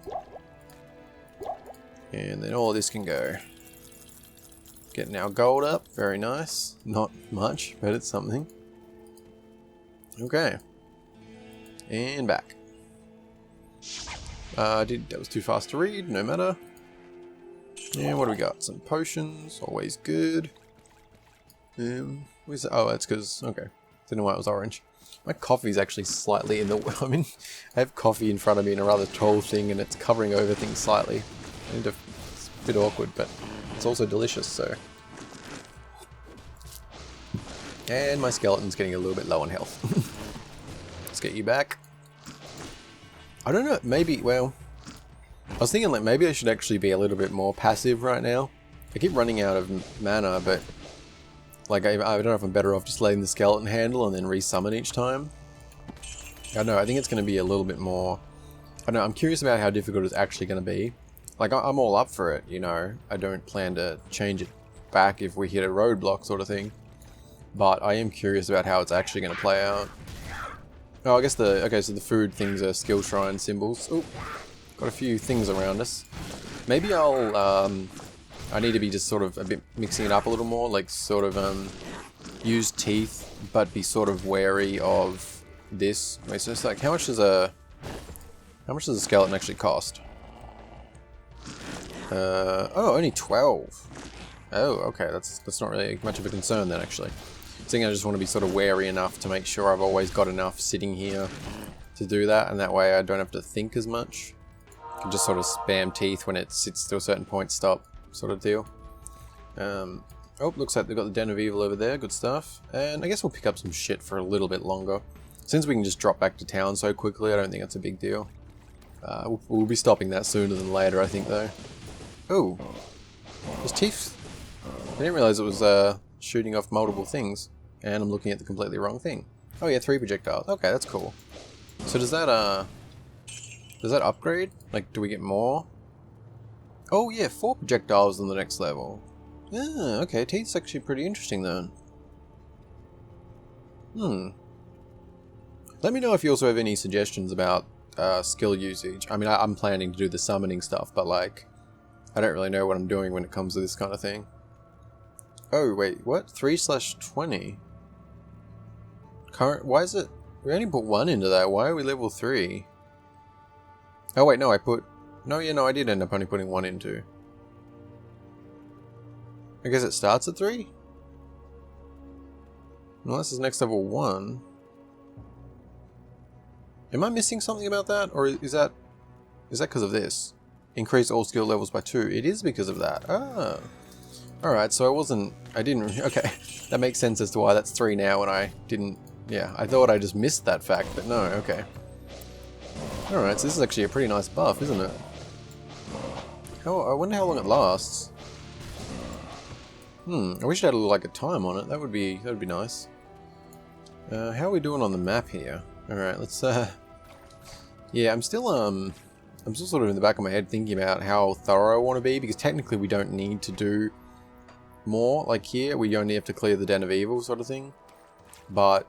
And then all of this can go. Getting our gold up, very nice. Not much, but it's something. Okay. And back. That was too fast to read, no matter. And what do we got? Some potions, always good. Where's that? Oh, that's because, okay. Didn't know why it was orange. My coffee's actually slightly in the... I mean, I have coffee in front of me in a rather tall thing and it's covering over things slightly. It's a bit awkward, but it's also delicious, so... And my skeleton's getting a little bit low on health. Let's get you back. I don't know, maybe, well... I was thinking like maybe I should actually be a little bit more passive right now. I keep running out of mana, but... Like, I don't know if I'm better off just letting the skeleton handle and then resummon each time. I don't know, I think it's going to be a little bit more... I don't know, I'm curious about how difficult it's actually going to be. Like, I'm all up for it, you know. I don't plan to change it back if we hit a roadblock sort of thing. But I am curious about how it's actually going to play out. Oh, I guess okay, so the food things are skill shrine symbols. Oh, got a few things around us. Maybe I need to be just sort of a bit mixing it up a little more, like sort of use teeth, but be sort of wary of this. Wait, so it's like, how much does a skeleton actually cost? Oh, only 12. Oh, okay, that's not really much of a concern then, actually. I think I just want to be sort of wary enough to make sure I've always got enough sitting here to do that, and that way I don't have to think as much. I can just sort of spam teeth when it sits to a certain point, stop, sort of deal. Oh, looks like they've got the Den of Evil over there, good stuff. And I guess we'll pick up some shit for a little bit longer. Since we can just drop back to town so quickly, I don't think that's a big deal. We'll be stopping that sooner than later, I think, though. Oh, there's teeth. I didn't realize it was shooting off multiple things. And I'm looking at the completely wrong thing. Oh yeah, 3 projectiles. Okay, that's cool. So does that upgrade? Like, do we get more? Oh yeah, 4 projectiles on the next level. Ah, okay, teeth's actually pretty interesting then. Let me know if you also have any suggestions about skill usage. I mean, I'm planning to do the summoning stuff, but like, I don't really know what I'm doing when it comes to this kind of thing. Oh wait, what? 3/20? Current, why is it? We only put 1 into that. Why are we level 3? Oh wait, no, I did end up only putting 1 into. I guess it starts at 3? Unless it's next level 1. Am I missing something about that? Or is that because of this? Increase all skill levels by 2. It is because of that. Ah. Alright, so okay. That makes sense as to why that's 3 now and I didn't. Yeah, I thought I just missed that fact, but no, okay. Alright, so this is actually a pretty nice buff, isn't it? I wonder how long it lasts. I wish it had like a time on it. That would be nice. How are we doing on the map here? Alright, let's yeah, I'm still sort of in the back of my head thinking about how thorough I want to be, because technically we don't need to do more. Like here, we only have to clear the Den of Evil sort of thing. But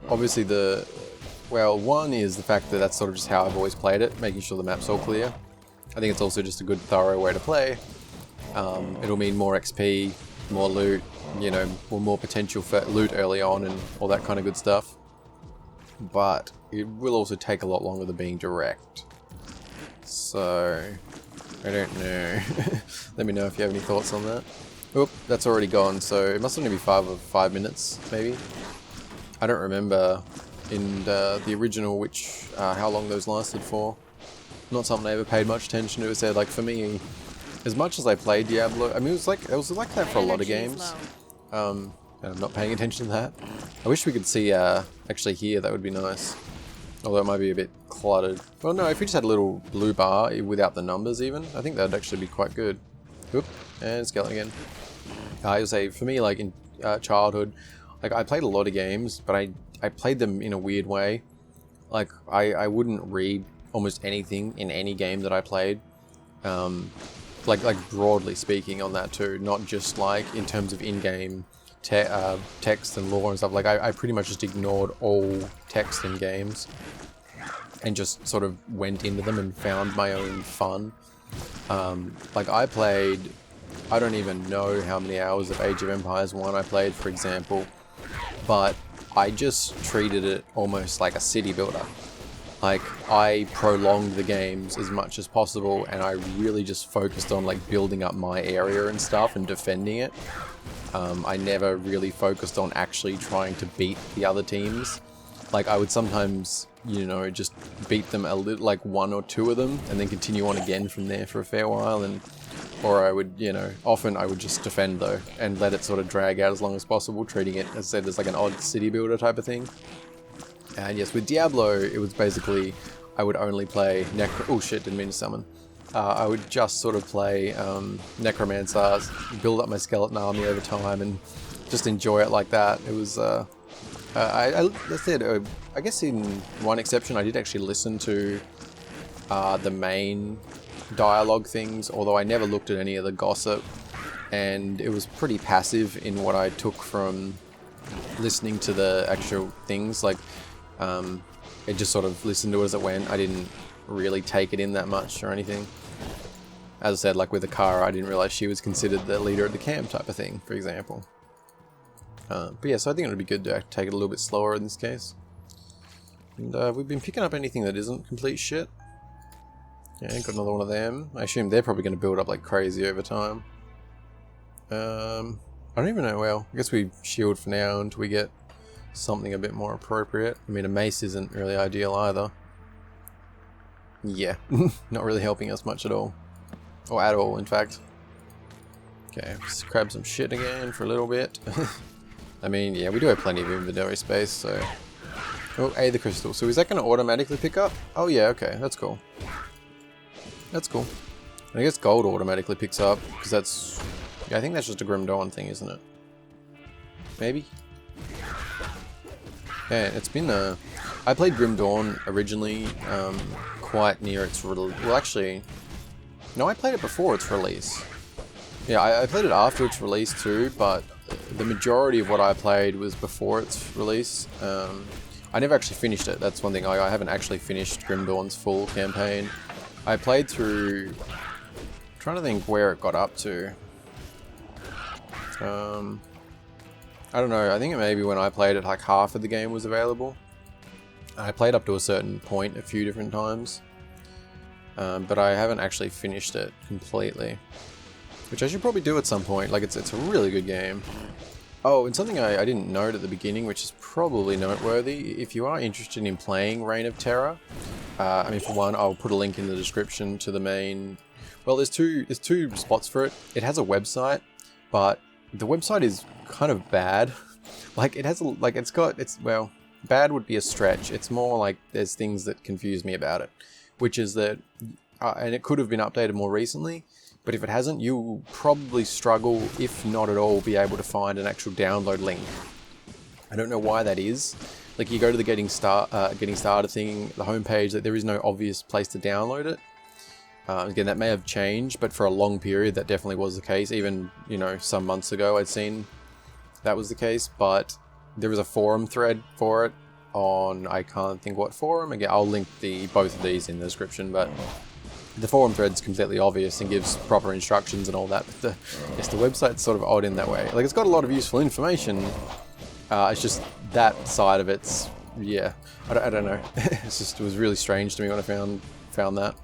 obviously one is the fact that that's sort of just how I've always played it, making sure the map's all clear. I think it's also just a good thorough way to play. It'll mean more XP, more loot, you know, more potential for loot early on and all that kind of good stuff. But it will also take a lot longer than being direct. So, I don't know. Let me know if you have any thoughts on that. Oop, that's already gone, so it must only be 5 minutes, maybe. I don't remember in the original how long those lasted for. Not something I ever paid much attention to. It said, like, for me, as much as I played Diablo, I mean, it was like that for a lot of games. And I'm not paying attention to that. I wish we could see actually here. That would be nice. Although it might be a bit cluttered. Well, no, if we just had a little blue bar without the numbers even, I think that would actually be quite good. Oop, and skeleton again. I would say, for me, like in childhood, like I played a lot of games, but I played them in a weird way. Like, I wouldn't read almost anything in any game that I played. Like broadly speaking on that too, not just like in terms of in-game text and lore and stuff. Like I pretty much just ignored all text in games and just sort of went into them and found my own fun. Like I don't even know how many hours of Age of Empires 1 I played, for example, but I just treated it almost like a city builder. Like, I prolonged the games as much as possible, and I really just focused on, like, building up my area and stuff and defending it. I never really focused on actually trying to beat the other teams. Like, I would sometimes, you know, just beat them a little, like 1 or 2 of them, and then continue on again from there for a fair while, or I would, you know, often I would just defend, though, and let it sort of drag out as long as possible, treating it, as I said, as like an odd city builder type of thing. And yes, with Diablo, it was basically, I would only play oh shit, didn't mean to summon. I would just sort of play Necromancer, build up my skeleton army over time, and just enjoy it like that. It was, I guess in one exception, I did actually listen to the main dialogue things, although I never looked at any of the gossip, and it was pretty passive in what I took from listening to the actual things. Like, it just sort of listened to it as it went. I didn't really take it in that much or anything. As I said, like with Akara, I didn't realize she was considered the leader of the camp type of thing, for example. But yeah, so I think it would be good to take it a little bit slower in this case. And we've been picking up anything that isn't complete shit. Yeah, got another one of them. I assume they're probably going to build up like crazy over time. I don't even know, well, I guess we shield for now until we get something a bit more appropriate. I mean, a mace isn't really ideal either. Yeah, not really helping us much at all. Or at all, in fact. Okay, let's grab some shit again for a little bit. I mean, yeah, we do have plenty of inventory space, so... Oh, the crystal. So is that going to automatically pick up? Oh yeah, okay, that's cool. That's cool. I guess gold automatically picks up, because that's... Yeah, I think that's just a Grim Dawn thing, isn't it? Maybe? Yeah, it's been I played Grim Dawn originally, quite near its release. Well, actually... No, I played it before its release. Yeah, I played it after its release too, but the majority of what I played was before its release. I never actually finished it. That's one thing. I haven't actually finished Grim Dawn's full campaign. I played through... I'm trying to think where it got up to. I don't know. I think it maybe when I played it, like half of the game was available. I played up to a certain point a few different times. But I haven't actually finished it completely. Which I should probably do at some point. Like, it's a really good game. Oh, and something I didn't note at the beginning, which is probably noteworthy. If you are interested in playing Reign of Terror, I mean, for one, I'll put a link in the description to the main... Well, there's two spots for it. It has a website, but the website is kind of bad. Like, it has well, bad would be a stretch. It's more like there's things that confuse me about it. Which is that, and it could have been updated more recently, but if it hasn't, you'll probably struggle, if not at all, be able to find an actual download link. I don't know why that is. Like, you go to the getting started thing, the homepage, that there is no obvious place to download it. Again, that may have changed, but for a long period, that definitely was the case. Even, you know, some months ago, I'd seen that was the case, but there was a forum thread for it. On, I can't think what forum. Again, I'll link both of these in the description, but the forum thread's completely obvious and gives proper instructions and all that, but the website's sort of odd in that way. Like, it's got a lot of useful information, it's just that side of it's, yeah, I don't know. It was really strange to me when I found that.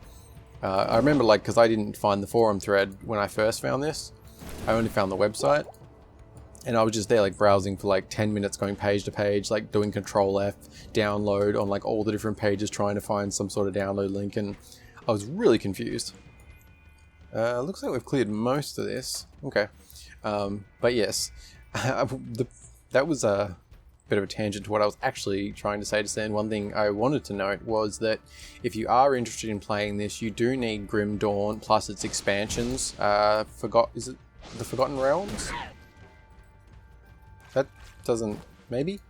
I remember, like, because I didn't find the forum thread when I first found this, I only found the website. And I was just there, like, browsing for like 10 minutes, going page to page, like doing Control F, download on like all the different pages, trying to find some sort of download link, and I was really confused. Looks like we've cleared most of this. Okay. But yes, that was a bit of a tangent to what I was actually trying to say to Stan. One thing I wanted to note was that if you are interested in playing this, you do need Grim Dawn plus its expansions. Is it the Forgotten Realms? That doesn't... maybe?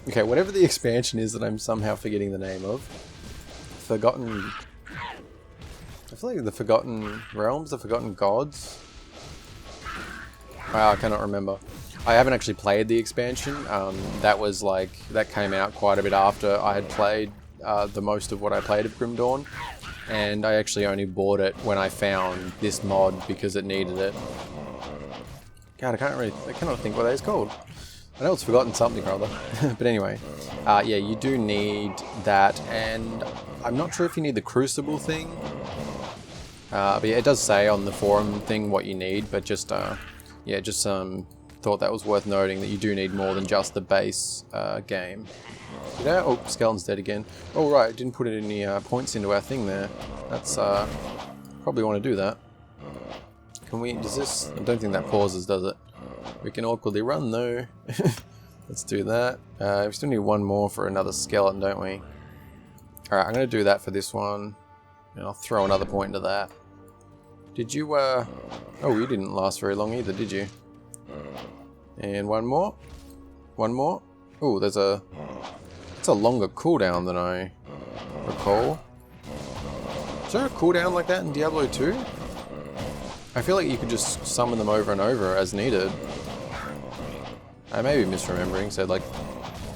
Okay, whatever the expansion is that I'm somehow forgetting the name of. Forgotten... I feel like the Forgotten Realms, the Forgotten Gods? Wow, I cannot remember. I haven't actually played the expansion. That came out quite a bit after I had played the most of what I played of Grim Dawn. And I actually only bought it when I found this mod because it needed it. God, I cannot think what that is called. I know it's Forgotten something or other. But anyway, yeah, you do need that, and I'm not sure if you need the Crucible thing. But yeah, it does say on the forum thing what you need, but just, yeah, just thought that was worth noting, that you do need more than just the base game. Oh, Skeleton's dead again. Oh right, didn't put any points into our thing there. That's, probably want to do that. Can we, does this, I don't think that pauses, does it? We can awkwardly run though. Let's do that. We still need one more for another skeleton, don't we? Alright, I'm going to do that for this one. And I'll throw another point into that. Did you, oh, you didn't last very long either, did you? And one more. One more. Oh, it's a longer cooldown than I recall. Which there a cooldown like that in Diablo 2? I feel like you could just summon them over and over as needed. I may be misremembering, so like,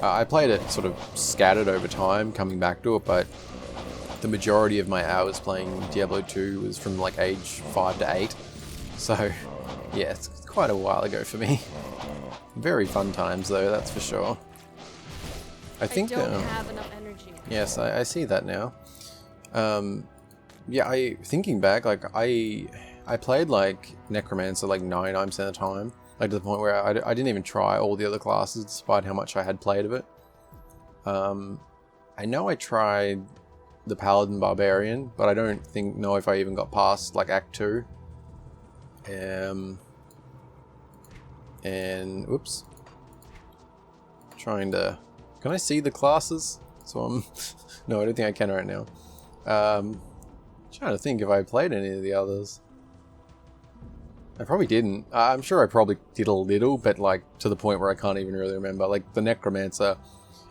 I played it sort of scattered over time, coming back to it, but the majority of my hours playing Diablo 2 was from like age 5 to 8. So, yeah, it's quite a while ago for me. Very fun times though, that's for sure. I think I don't have enough energy. Yes, I see that now. Yeah, thinking back, like I played like Necromancer like 99% of the time, like to the point where I didn't even try all the other classes despite how much I had played of it. I know I tried the Paladin Barbarian, but I don't know if I even got past like Act 2. And oops, trying to. Can I see the classes? So I'm... No, I don't think I can right now. Trying to think if I played any of the others. I probably didn't. I'm sure I probably did a little, but like to the point where I can't even really remember. Like the Necromancer,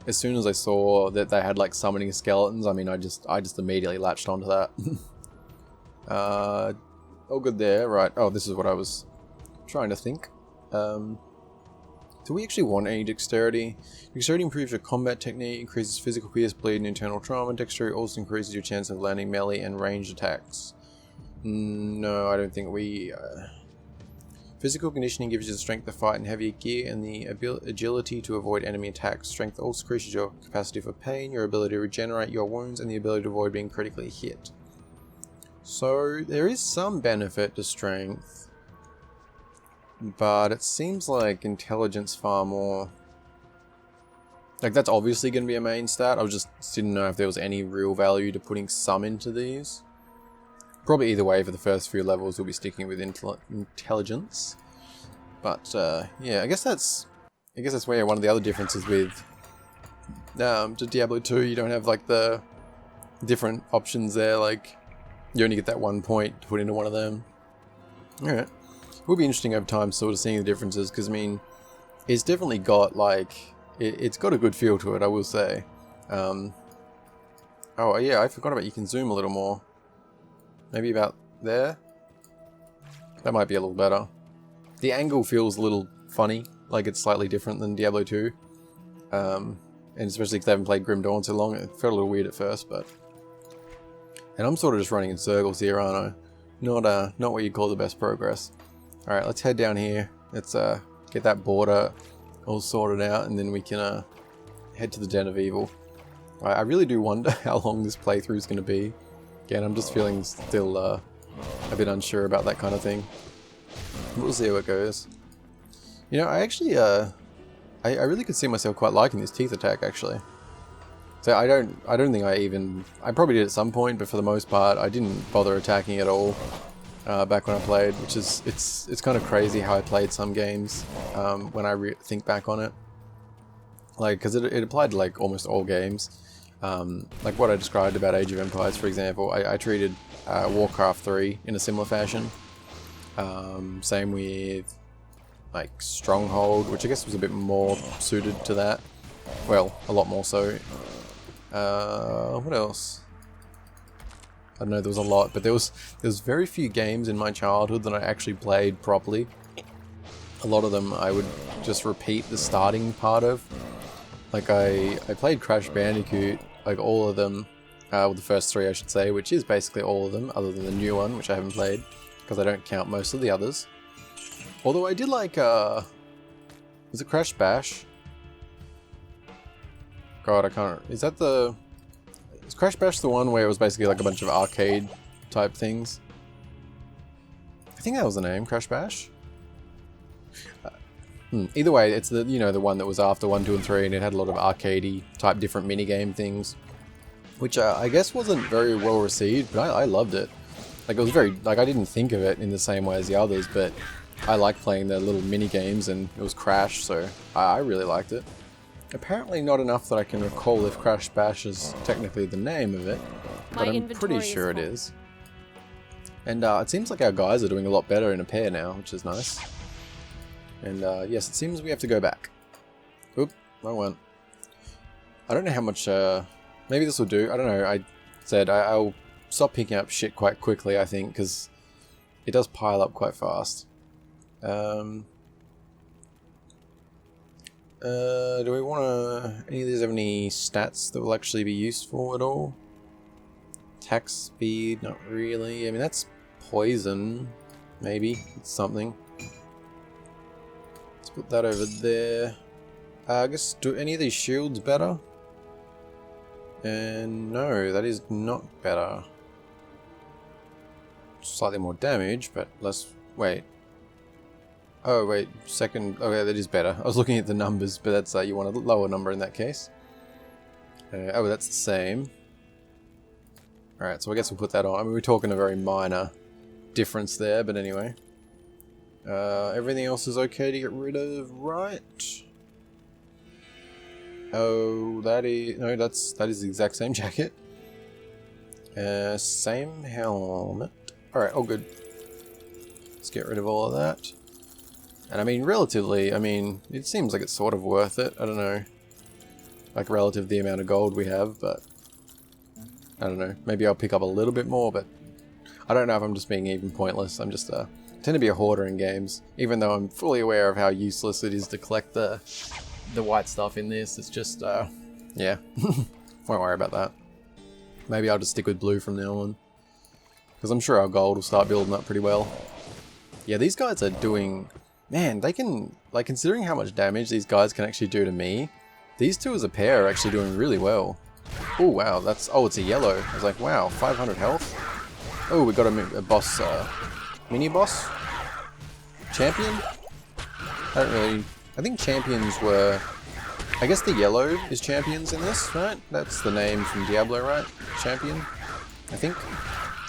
as soon as I saw that they had like summoning skeletons, I mean, I just immediately latched onto that. All good there, right? Oh, this is what I was trying to think. Do we actually want any dexterity? Dexterity improves your combat technique, increases physical pierce, bleed, and internal trauma. Dexterity also increases your chance of landing melee and ranged attacks. No, I don't think we... Physical conditioning gives you the strength to fight in heavier gear and the agility to avoid enemy attacks. Strength also increases your capacity for pain, your ability to regenerate your wounds, and the ability to avoid being critically hit. So, there is some benefit to strength. But it seems like intelligence far more... Like, that's obviously going to be a main stat. I just didn't know if there was any real value to putting some into these. Probably either way for the first few levels we'll be sticking with intelligence. But, yeah, I guess that's where one of the other differences with to Diablo 2. You don't have, like, the different options there. Like, you only get that 1 point to put into one of them. Alright. It would be interesting over time sort of seeing the differences, because I mean, it's definitely got like, it's got a good feel to it, I will say. Oh yeah, I forgot about you can zoom a little more. Maybe about there? That might be a little better. The angle feels a little funny, like it's slightly different than Diablo 2. And especially because I haven't played Grim Dawn so long, it felt a little weird at first, but... And I'm sort of just running in circles here, aren't I? Not what you'd call the best progress. Alright, let's head down here. Let's get that border all sorted out, and then we can head to the Den of Evil. I really do wonder how long this playthrough is going to be. Again, I'm just feeling still a bit unsure about that kind of thing. We'll see how it goes. You know, I actually, I really could see myself quite liking this teeth attack, actually. So I don't think I probably did at some point, but for the most part, I didn't bother attacking at all. Back when I played, which is, it's kind of crazy how I played some games when I think back on it. Like, because it applied to like almost all games. Like what I described about Age of Empires, for example, I treated Warcraft 3 in a similar fashion. Same with like Stronghold, which I guess was a bit more suited to that. Well, a lot more so. What else? I don't know, there was a lot, but there was very few games in my childhood that I actually played properly. A lot of them I would just repeat the starting part of. Like I played Crash Bandicoot, like all of them, well the first 3 I should say, which is basically all of them, other than the new one, which I haven't played, because I don't count most of the others. Although I did like, was it Crash Bash? God, I can't, is that the... Is Crash Bash the one where it was basically like a bunch of arcade type things? I think that was the name, Crash Bash. Either way, it's the the one that was after 1, 2, and 3, and it had a lot of arcadey type different minigame things, which I guess wasn't very well received, but I loved it. Like it was very, like I didn't think of it in the same way as the others, but I liked playing the little mini games, and it was Crash, so I really liked it. Apparently not enough that I can recall if Crash Bash is technically the name of it, but I'm pretty sure it is. And it seems like our guys are doing a lot better in a pair now, which is nice. And yes, it seems we have to go back. Oop, wrong one. I don't know how much, maybe this will do, I don't know, I said I'll stop picking up shit quite quickly, I think, because it does pile up quite fast. Do we want to... Any of these have any stats that will actually be useful at all? Attack speed, not really. I mean, that's poison, maybe. It's something. Let's put that over there. I guess, do any of these shields better? And no, that is not better. Slightly more damage, but less... Wait. Oh, wait. Second... Okay, that is better. I was looking at the numbers, but that's... you want a lower number in that case. Oh, that's the same. Alright, so I guess we'll put that on. I mean, we're talking a very minor difference there, but anyway. Everything else is okay to get rid of, right? Oh, that is... No, that is the exact same jacket. Same helmet. Alright, all good. Let's get rid of all of that. And I mean, relatively, I mean, it seems like it's sort of worth it. I don't know. Like, relative to the amount of gold we have, but... I don't know. Maybe I'll pick up a little bit more, but... I don't know if I'm just being even pointless. I'm just, I tend to be a hoarder in games. Even though I'm fully aware of how useless it is to collect the white stuff in this. It's just, yeah. Won't worry about that. Maybe I'll just stick with blue from now on. Because I'm sure our gold will start building up pretty well. Yeah, these guys are doing... Man, they can... Like, considering how much damage these guys can actually do to me, these two as a pair are actually doing really well. Oh, wow, that's... Oh, it's a yellow. I was like, wow, 500 health? Oh, we got a boss, mini-boss? Champion? I don't really... I think champions were... I guess the yellow is champions in this, right? That's the name from Diablo, right? Champion? I think.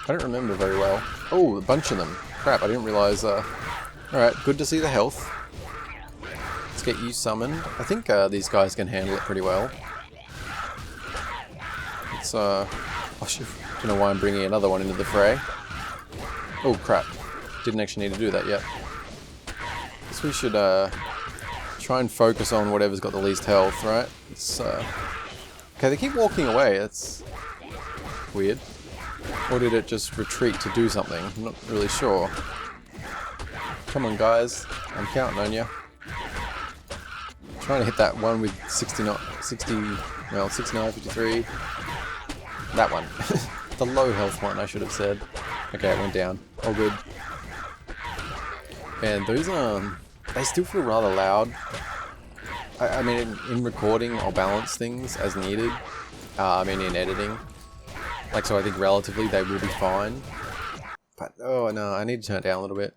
I don't remember very well. Oh, a bunch of them. Crap, I didn't realise... Alright, good to see the health. Let's get you summoned. I think these guys can handle it pretty well. It's, I don't know why I'm bringing another one into the fray. Oh, crap. Didn't actually need to do that yet. Guess we should, try and focus on whatever's got the least health, right? It's, okay, they keep walking away. That's weird. Or did it just retreat to do something? I'm not really sure. Come on, guys. I'm counting on you. Trying to hit that one with 69, 53. That one. The low health one, I should have said. Okay, it went down. All good. Man, those, they still feel rather loud. I mean, in recording, I'll balance things as needed. I mean, in editing. Like, so I think relatively they will be fine. But, oh no, I need to turn it down a little bit.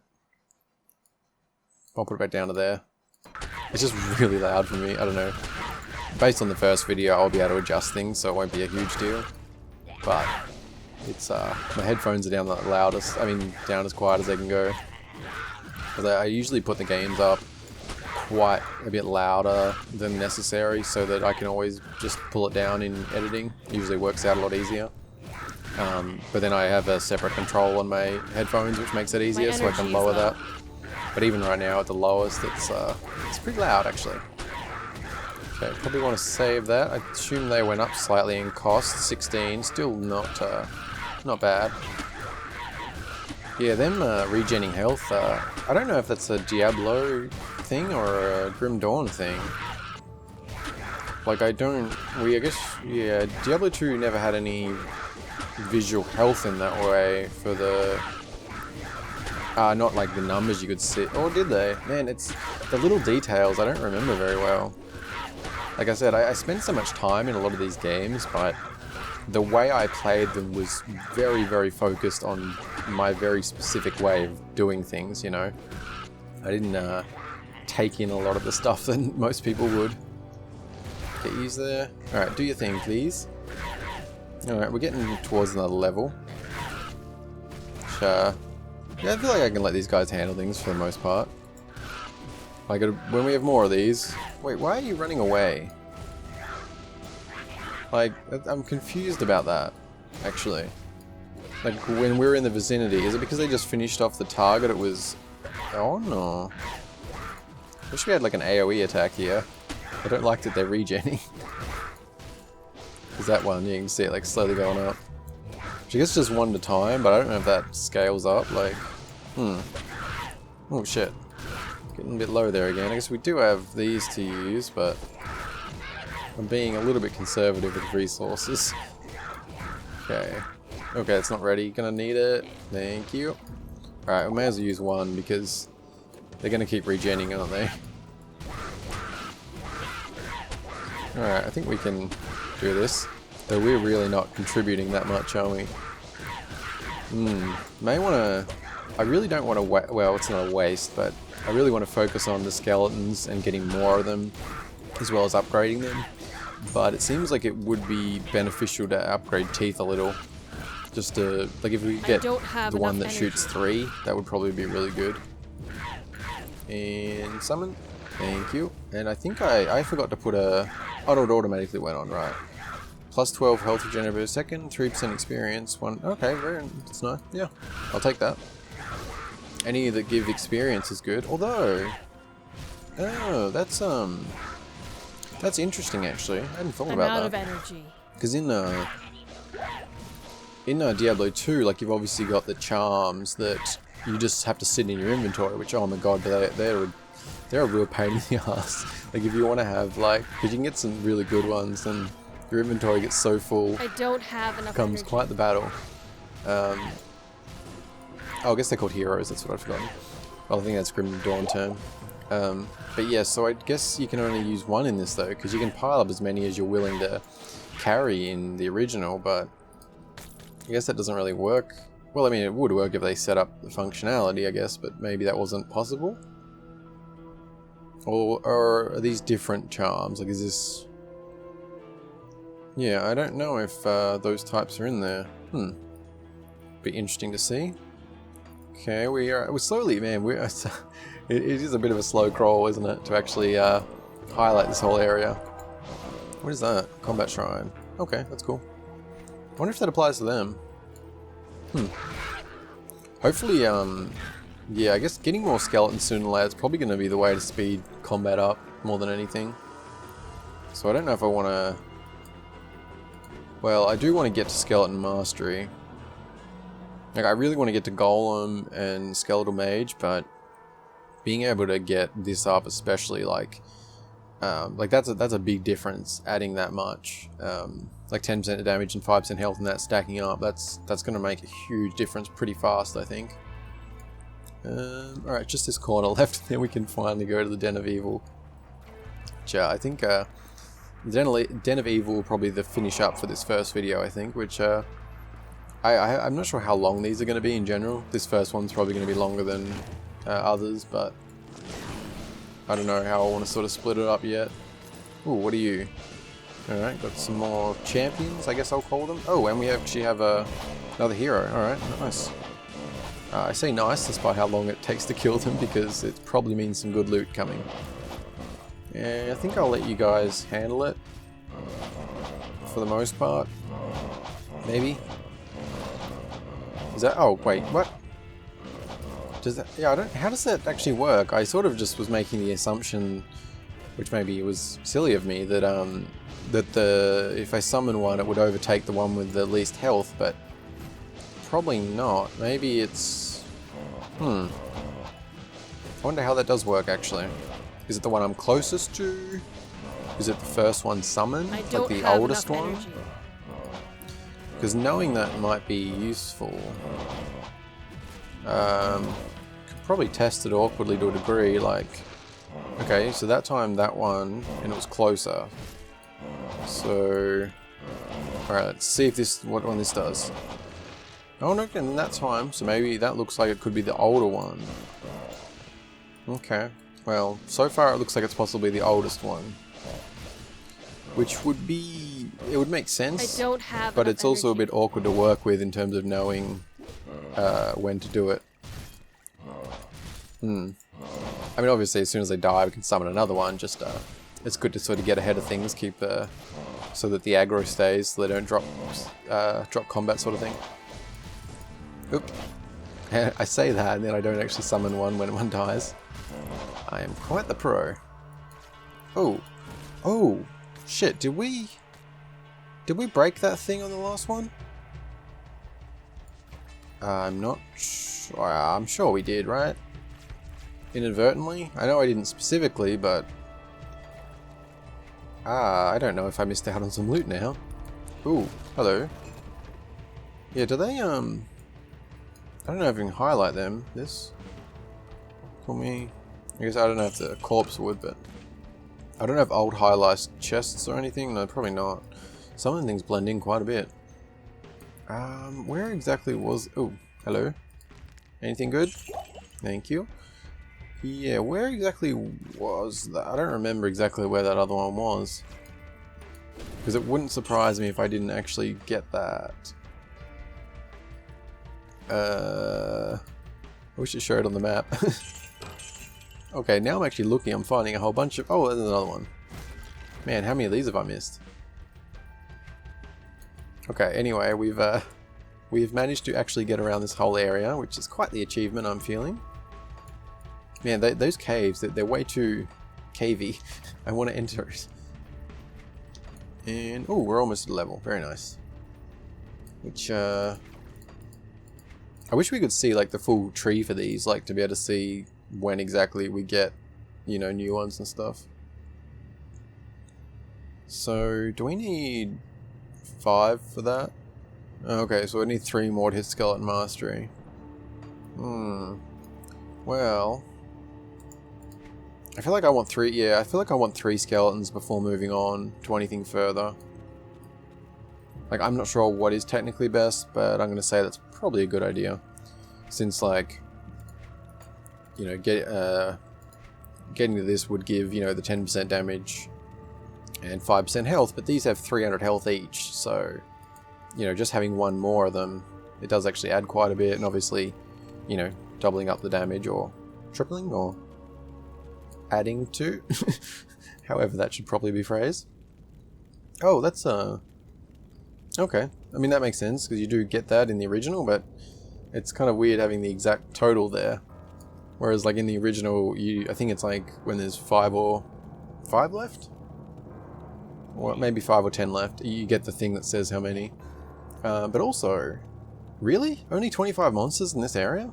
I'll put it back down to there. It's just really loud for me, I don't know. Based on the first video, I'll be able to adjust things, so it won't be a huge deal. But, it's, my headphones are down the loudest, I mean, down as quiet as they can go. Because I usually put the games up quite a bit louder than necessary, so that I can always just pull it down in editing. It usually works out a lot easier. But then I have a separate control on my headphones, which makes it easier, so I can lower that. But even right now at the lowest, it's pretty loud actually. Okay, probably want to save that. I assume they went up slightly in cost, 16, still not bad. Yeah, them regenning health, I don't know if that's a Diablo thing or a Grim Dawn thing. Like I guess, yeah, Diablo 2 never had any visual health in that way for the... not like the numbers you could see. Or did they? Man, it's the little details I don't remember very well. Like I said, I spent so much time in a lot of these games, but the way I played them was very, very focused on my very specific way of doing things, you know? I didn't take in a lot of the stuff that most people would. Get used there. Alright, do your thing, please. Alright, we're getting towards another level. Sure. Yeah, I feel like I can let these guys handle things for the most part. Like, when we have more of these... Wait, why are you running away? Like, I'm confused about that, actually. Like, when we're in the vicinity, is it because they just finished off the target? It was... Oh, no. Wish we had, like, an AoE attack here. I don't like that they're regenning. Because that one, you can see it, like, slowly going up. I guess just one at a time, but I don't know if that scales up, like... Oh shit. Getting a bit low there again. I guess we do have these to use, but... I'm being a little bit conservative with resources. Okay. Okay, it's not ready. Gonna need it. Thank you. Alright, we may as well use one because they're gonna keep regenning, aren't they? Alright, I think we can do this. Though we're really not contributing that much, are we? May wanna... I really don't want to well, it's not a waste, but I really want to focus on the skeletons and getting more of them, as well as upgrading them. But it seems like it would be beneficial to upgrade teeth a little. Just to, like, if we get the one that shoots 3, that would probably be really good. And summon. Thank you. And I think I forgot to put a... Oh, it automatically went on, right. Plus 12 health regenerate per second, 3% experience, 1... Okay, that's nice. Yeah, I'll take that. Any that give experience is good, although... Oh, that's interesting, actually. I hadn't thought about that. I'm out of energy. Because in Diablo 2, like, you've obviously got the charms that you just have to sit in your inventory, which, oh my god, they're a real pain in the ass. Like, if you want to have, like, because you can get some really good ones, and your inventory gets so full. I don't have enough becomes energy. quite the battle. Oh, I guess they're called heroes, that's what I've forgotten. Well, I think that's Grim Dawn term. But yeah, so I guess you can only use one in this though, because you can pile up as many as you're willing to carry in the original, but I guess that doesn't really work. Well, I mean, it would work if they set up the functionality, I guess, but maybe that wasn't possible? Or are these different charms? Like, is this... Yeah, I don't know if those types are in there. Be interesting to see. Okay, we're slowly, man, it is a bit of a slow crawl, isn't it, to actually highlight this whole area. What is that? Combat Shrine. Okay, that's cool. I wonder if that applies to them. Hopefully, yeah, I guess getting more skeletons sooner or later is probably going to be the way to speed combat up more than anything. So I don't know if I want to... Well, I do want to get to Skeleton Mastery. Like, I really want to get to Golem and Skeletal Mage, but being able to get this up, especially, like that's a big difference, adding that much. Like 10% of damage and 5% health and that stacking up, that's going to make a huge difference pretty fast, I think. Alright, just this corner left, then we can finally go to the Den of Evil. Which, I think, the Den of Evil will probably be the finish up for this first video, I think, which, I'm not sure how long these are going to be in general. This first one's probably going to be longer than others, but I don't know how I want to sort of split it up yet. Ooh, what are you? Alright, got some more champions, I guess I'll call them. Oh, and we actually have another hero. Alright, nice. I say nice despite how long it takes to kill them, because it probably means some good loot coming. And I think I'll let you guys handle it for the most part. Maybe. Is that... Oh, wait, what? Does that... Yeah, I don't... How does that actually work? I sort of just was making the assumption, which maybe was silly of me, that if I summon one, it would overtake the one with the least health, but probably not. Maybe it's... I wonder how that does work, actually. Is it the one I'm closest to? Is it the first one summoned? Like the oldest one? Because knowing that might be useful. Could probably test it awkwardly to a degree, like... Okay, so that time that one, and it was closer. So... Alright, let's see if this, what one this does. Oh no, and that time, so maybe that looks like it could be the older one. Okay, well, so far it looks like it's possibly the oldest one. Which would be... It would make sense, I don't have but it's also a energy. bit awkward to work with in terms of knowing when to do it. I mean, obviously, as soon as they die, we can summon another one. Just, it's good to sort of get ahead of things, keep so that the aggro stays, so they don't drop combat sort of thing. Oop. I say that, and then I don't actually summon one when one dies. I am quite the pro. Oh. Oh. Shit, did we break that thing on the last one? I'm not sure. I'm sure we did, right? Inadvertently? I know I didn't specifically, but... I don't know if I missed out on some loot now. Ooh, hello. Yeah, do they, I don't know if you can highlight them. This? Call me... I guess I don't know if the corpse would, but... I don't know if old highlight chests or anything. No, probably not. Some of the things blend in quite a bit. Where exactly was... Oh, hello. Anything good? Thank you. Yeah, where exactly was that? I don't remember exactly where that other one was. Because it wouldn't surprise me if I didn't actually get that. I wish it showed on the map. Okay, now I'm actually looking. I'm finding a whole bunch of... Oh, there's another one. Man, how many of these have I missed? Okay, anyway, we've managed to actually get around this whole area, which is quite the achievement, I'm feeling. Man, those caves, they're way too cavey. I want to enter it. And, oh, we're almost at a level. Very nice. Which, I wish we could see, like, the full tree for these, like, to be able to see when exactly we get, you know, new ones and stuff. So, do we need 5 for that? Okay, so we need 3 more to hit Skeleton Mastery. Well... I feel like I want 3, yeah, I feel like I want 3 skeletons before moving on to anything further. Like, I'm not sure what is technically best, but I'm going to say that's probably a good idea. Since, like, you know, getting to this would give, you know, the 10% damage and 5% health, but these have 300 health each, so, you know, just having 1 more of them, it does actually add quite a bit, and obviously, you know, doubling up the damage, or tripling, or adding to, however that should probably be phrased. Oh, that's, okay. I mean, that makes sense, because you do get that in the original, but it's kind of weird having the exact total there. Whereas, like, in the original, I think it's like when there's 5 left? Or maybe 5 or 10 left, you get the thing that says how many. But also, really? Only 25 monsters in this area?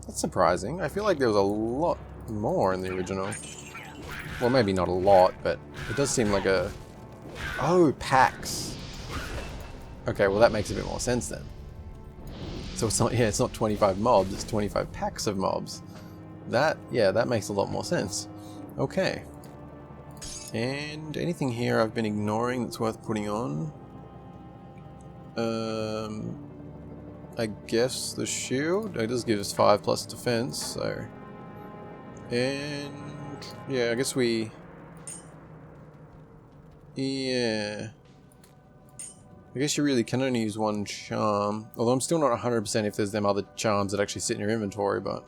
That's surprising. I feel like there was a lot more in the original. Well, maybe not a lot, but it does seem like a... Oh, packs. Okay, well that makes a bit more sense then. So it's not, yeah, it's not 25 mobs, it's 25 packs of mobs. That, yeah, that makes a lot more sense. Okay. And anything here I've been ignoring that's worth putting on? I guess the shield? It does give us 5 plus defense, so... And... yeah, I guess we... yeah... I guess you really can only use 1 charm. Although I'm still not 100% if there's them other charms that actually sit in your inventory, but...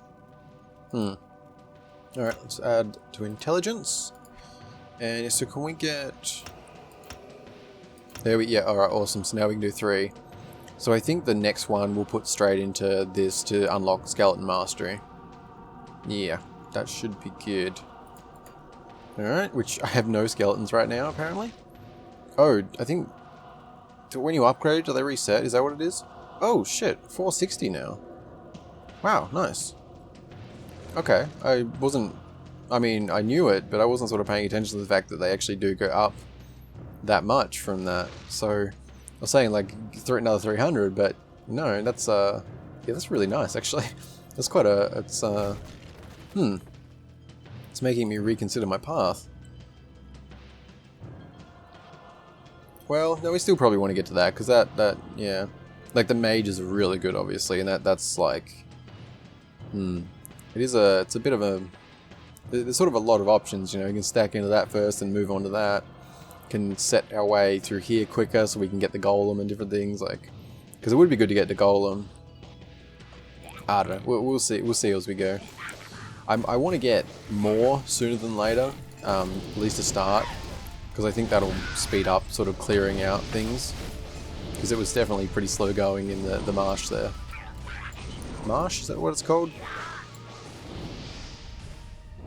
Alright, let's add to intelligence. And so can we get... there we... yeah, alright, awesome. So now we can do 3. So I think the next one we'll put straight into this to unlock Skeleton Mastery. Yeah, that should be good. Alright, which I have no skeletons right now, apparently. Oh, I think... when you upgrade, do they reset? Is that what it is? Oh, shit. 460 now. Wow, nice. Okay, I wasn't... I mean, I knew it, but I wasn't sort of paying attention to the fact that they actually do go up that much from that. So, I was saying, like, another 300, but no, that's, yeah, that's really nice, actually. That's quite a... it's, it's making me reconsider my path. Well, no, we still probably want to get to that, because that, yeah. Like, the mages are really good, obviously, and that's, like... it's a bit of a... there's sort of a lot of options, you know, you can stack into that first and move on to that. Can set our way through here quicker so we can get the golem and different things, like... because it would be good to get the golem. I don't know, we'll see as we go. I want to get more sooner than later, at least to start. Because I think that'll speed up sort of clearing out things. Because it was definitely pretty slow going in the marsh there. Marsh? Is that what it's called?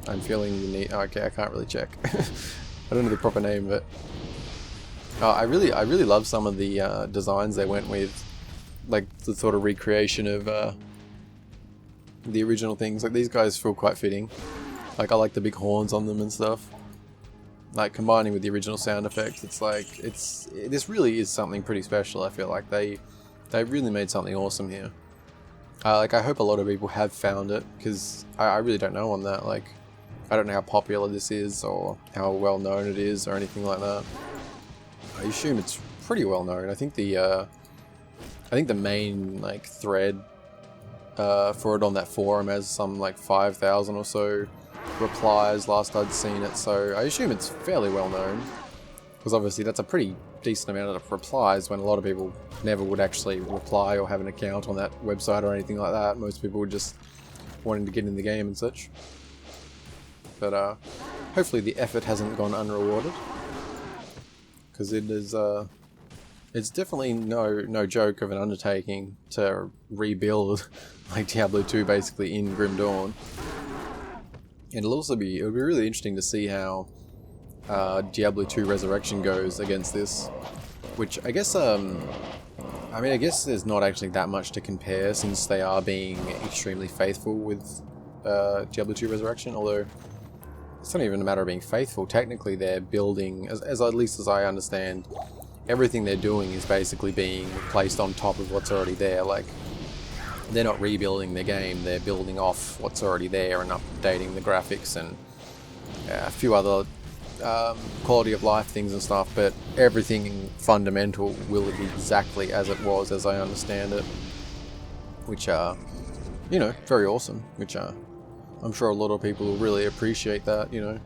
I'm feeling the need... okay, I can't really check. I don't know the proper name of it. I really love some of the designs they went with. like the sort of recreation of the original things. Like these guys feel quite fitting. Like I like the big horns on them and stuff. Like combining with the original sound effects, it's like this really is something pretty special. I feel like they really made something awesome here. Like I hope a lot of people have found it, because I really don't know on that. Like I don't know how popular this is or how well known it is or anything like that. I assume it's pretty well known. I think the main like thread for it on that forum has some like 5,000 or so replies last I'd seen it, so I assume it's fairly well known, because obviously that's a pretty decent amount of replies when a lot of people never would actually reply or have an account on that website or anything like that. Most people would just wanting to get in the game and such. But hopefully the effort hasn't gone unrewarded, because it is it's definitely no joke of an undertaking to rebuild like Diablo 2 basically in Grim Dawn. And it'll be really interesting to see how Diablo 2 Resurrection goes against this, which I guess I guess there's not actually that much to compare, since they are being extremely faithful with Diablo 2 Resurrection. Although it's not even a matter of being faithful. Technically, they're building, as at least as I understand, everything they're doing is basically being placed on top of what's already there. Like, they're not rebuilding the game, they're building off what's already there and updating the graphics and a few other quality of life things and stuff, but everything fundamental will be exactly as it was, as I understand it, which are, you know, very awesome, which I'm sure a lot of people will really appreciate that, you know.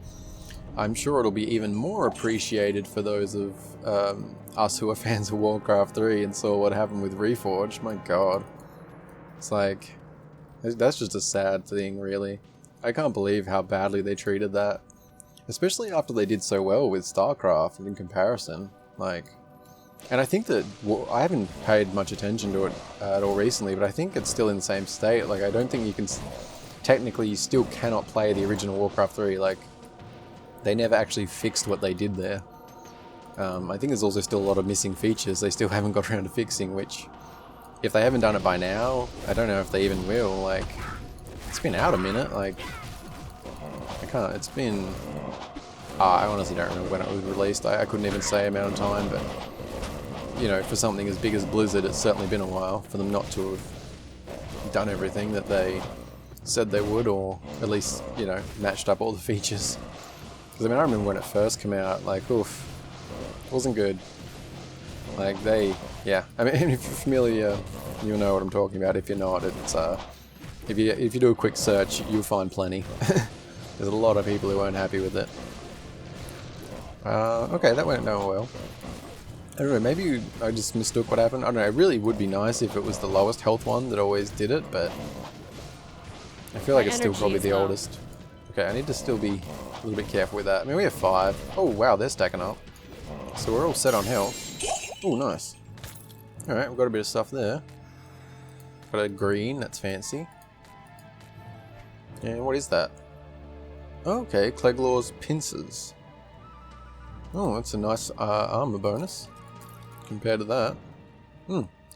I'm sure it'll be even more appreciated for those of us who are fans of Warcraft 3 and saw what happened with Reforged. My god. It's like, that's just a sad thing, really. I can't believe how badly they treated that. Especially after they did so well with StarCraft in comparison. Like, and I think that, well, I haven't paid much attention to it at all recently, but I think it's still in the same state. Like, I don't think you can, technically you still cannot play the original Warcraft 3. Like, they never actually fixed what they did there. I think there's also still a lot of missing features they still haven't got around to fixing, which, if they haven't done it by now, I don't know if they even will. Like, it's been out a minute, like, it's been, I honestly don't remember when it was released. I couldn't even say amount of time, but, you know, for something as big as Blizzard, it's certainly been a while for them not to have done everything that they said they would, or at least, you know, matched up all the features. Because, I mean, I remember when it first came out, like, oof, it wasn't good. Like, yeah, I mean, if you're familiar, you'll know what I'm talking about. If you're not, it's, if you do a quick search, you'll find plenty. There's a lot of people who weren't happy with it. Okay, that went no well. I don't know, maybe I just mistook what happened. I don't know, it really would be nice if it was the lowest health one that always did it, but I feel like it's still probably the oldest. Okay, I need to still be a little bit careful with that. I mean, we have 5. Oh, wow, they're stacking up. So we're all set on health. Oh, nice. Alright, we've got a bit of stuff there. Got a green, that's fancy. And what is that? Okay, Cleglor's pincers. Oh, that's a nice armor bonus compared to that.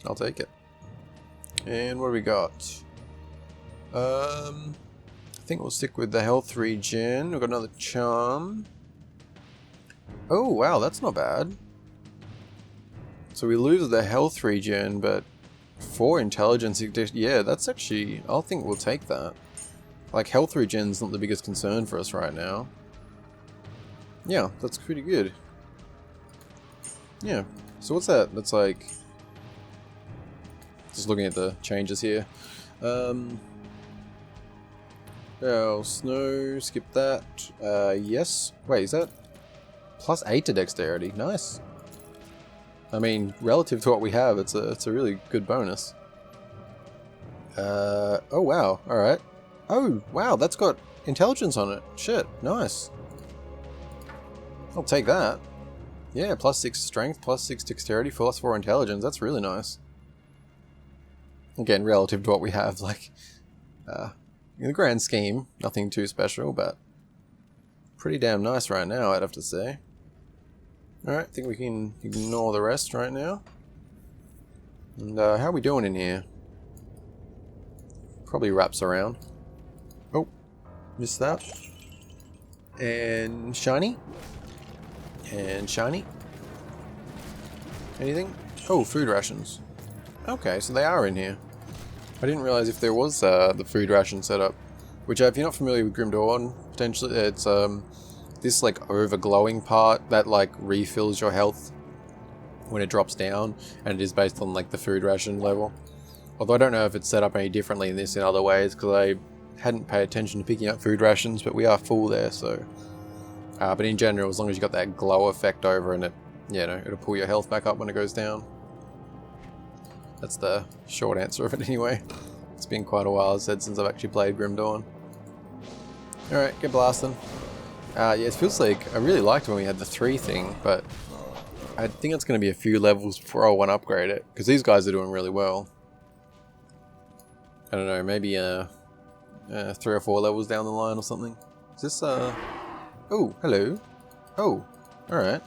I'll take it. And what do we got? I think we'll stick with the health regen. We've got another charm. Oh, wow, that's not bad. So we lose the health regen, but 4 intelligence. Yeah, that's actually, I think we'll take that. Like, health regen's not the biggest concern for us right now. Yeah, that's pretty good. Yeah, so what's that? That's like, just looking at the changes here. Oh, snow, skip that. Yes. Wait, is that +8 to dexterity? Nice. I mean, relative to what we have, it's a really good bonus. Oh wow, alright. Oh, wow, that's got intelligence on it. Shit, nice. I'll take that. Yeah, +6 strength, +6 dexterity, +4 intelligence. That's really nice. Again, relative to what we have, like, in the grand scheme, nothing too special, but pretty damn nice right now, I'd have to say. Alright, I think we can ignore the rest right now. And how are we doing in here? Probably wraps around. Oh, missed that. And shiny. And shiny. Anything? Oh, food rations. Okay, so they are in here. I didn't realize if there was the food ration setup. Which, if you're not familiar with Grim Dawn, potentially it's this like over glowing part that like refills your health when it drops down, and it is based on like the food ration level. Although I don't know if it's set up any differently in this in other ways, because I hadn't paid attention to picking up food rations, but we are full there, so. But in general, as long as you got that glow effect over, and it, you know, it'll pull your health back up when it goes down. That's the short answer of it anyway. It's been quite a while, as I said, since I've actually played Grim Dawn. Alright, get blasting. Yeah, it feels like I really liked when we had the 3 thing, but I think it's going to be a few levels before I want to upgrade it, because these guys are doing really well. I don't know, maybe 3 or 4 levels down the line or something. Is this oh, hello. Oh, alright.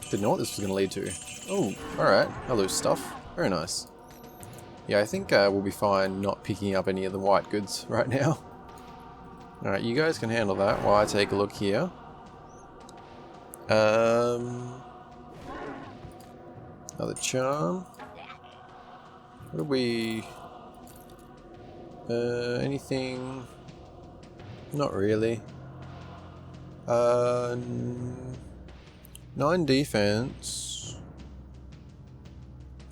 Didn't know what this was going to lead to. Oh, alright. Hello, stuff. Very nice. Yeah, I think we'll be fine not picking up any of the white goods right now. Alright, you guys can handle that while I take a look here. Another charm. What do we... anything... Not really. 9 defense.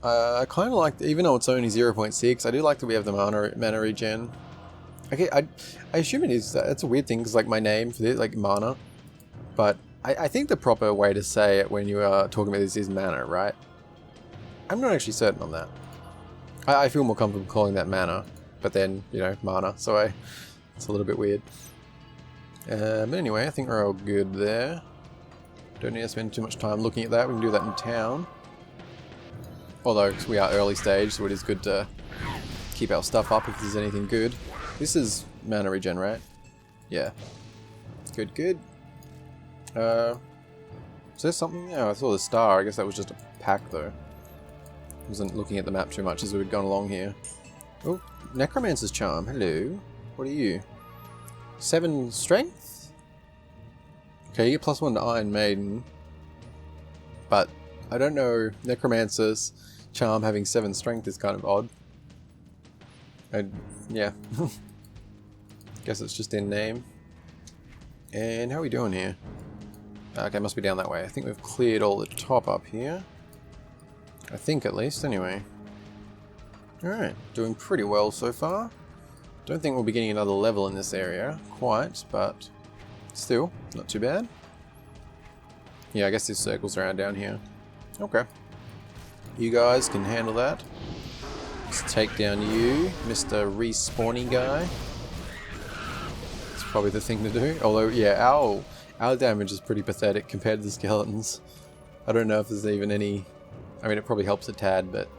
I kind of like, even though it's only 0.6, I do like that we have the mana regen. Okay, I assume it is, it's a weird thing, because like my name for this, like mana. But I think the proper way to say it when you are talking about this is mana, right? I'm not actually certain on that. I feel more comfortable calling that mana, but then, you know, mana, so it's a little bit weird. But anyway, I think we're all good there. Don't need to spend too much time looking at that, we can do that in town. Although, we are early stage, so it is good to keep our stuff up if there's anything good. This is mana regen, right? Yeah. Good, good. Is there something? Oh, I saw the star. I guess that was just a pack, though. I wasn't looking at the map too much as we'd gone along here. Oh, Necromancer's charm. Hello. What are you? 7 strength? Okay, you get +1 to Iron Maiden. But I don't know, Necromancer's charm having 7 strength is kind of odd. Yeah. Guess it's just in name. And how are we doing here? Okay, must be down that way. I think we've cleared all the top up here. I think at least, anyway. Alright, doing pretty well so far. Don't think we'll be getting another level in this area, quite, but still, not too bad. Yeah, I guess this circles around down here. Okay. You guys can handle that. Let's take down you, Mr. Respawny guy. It's probably the thing to do. Although, yeah, our damage is pretty pathetic compared to the skeletons. I don't know if there's even any... I mean, it probably helps a tad, but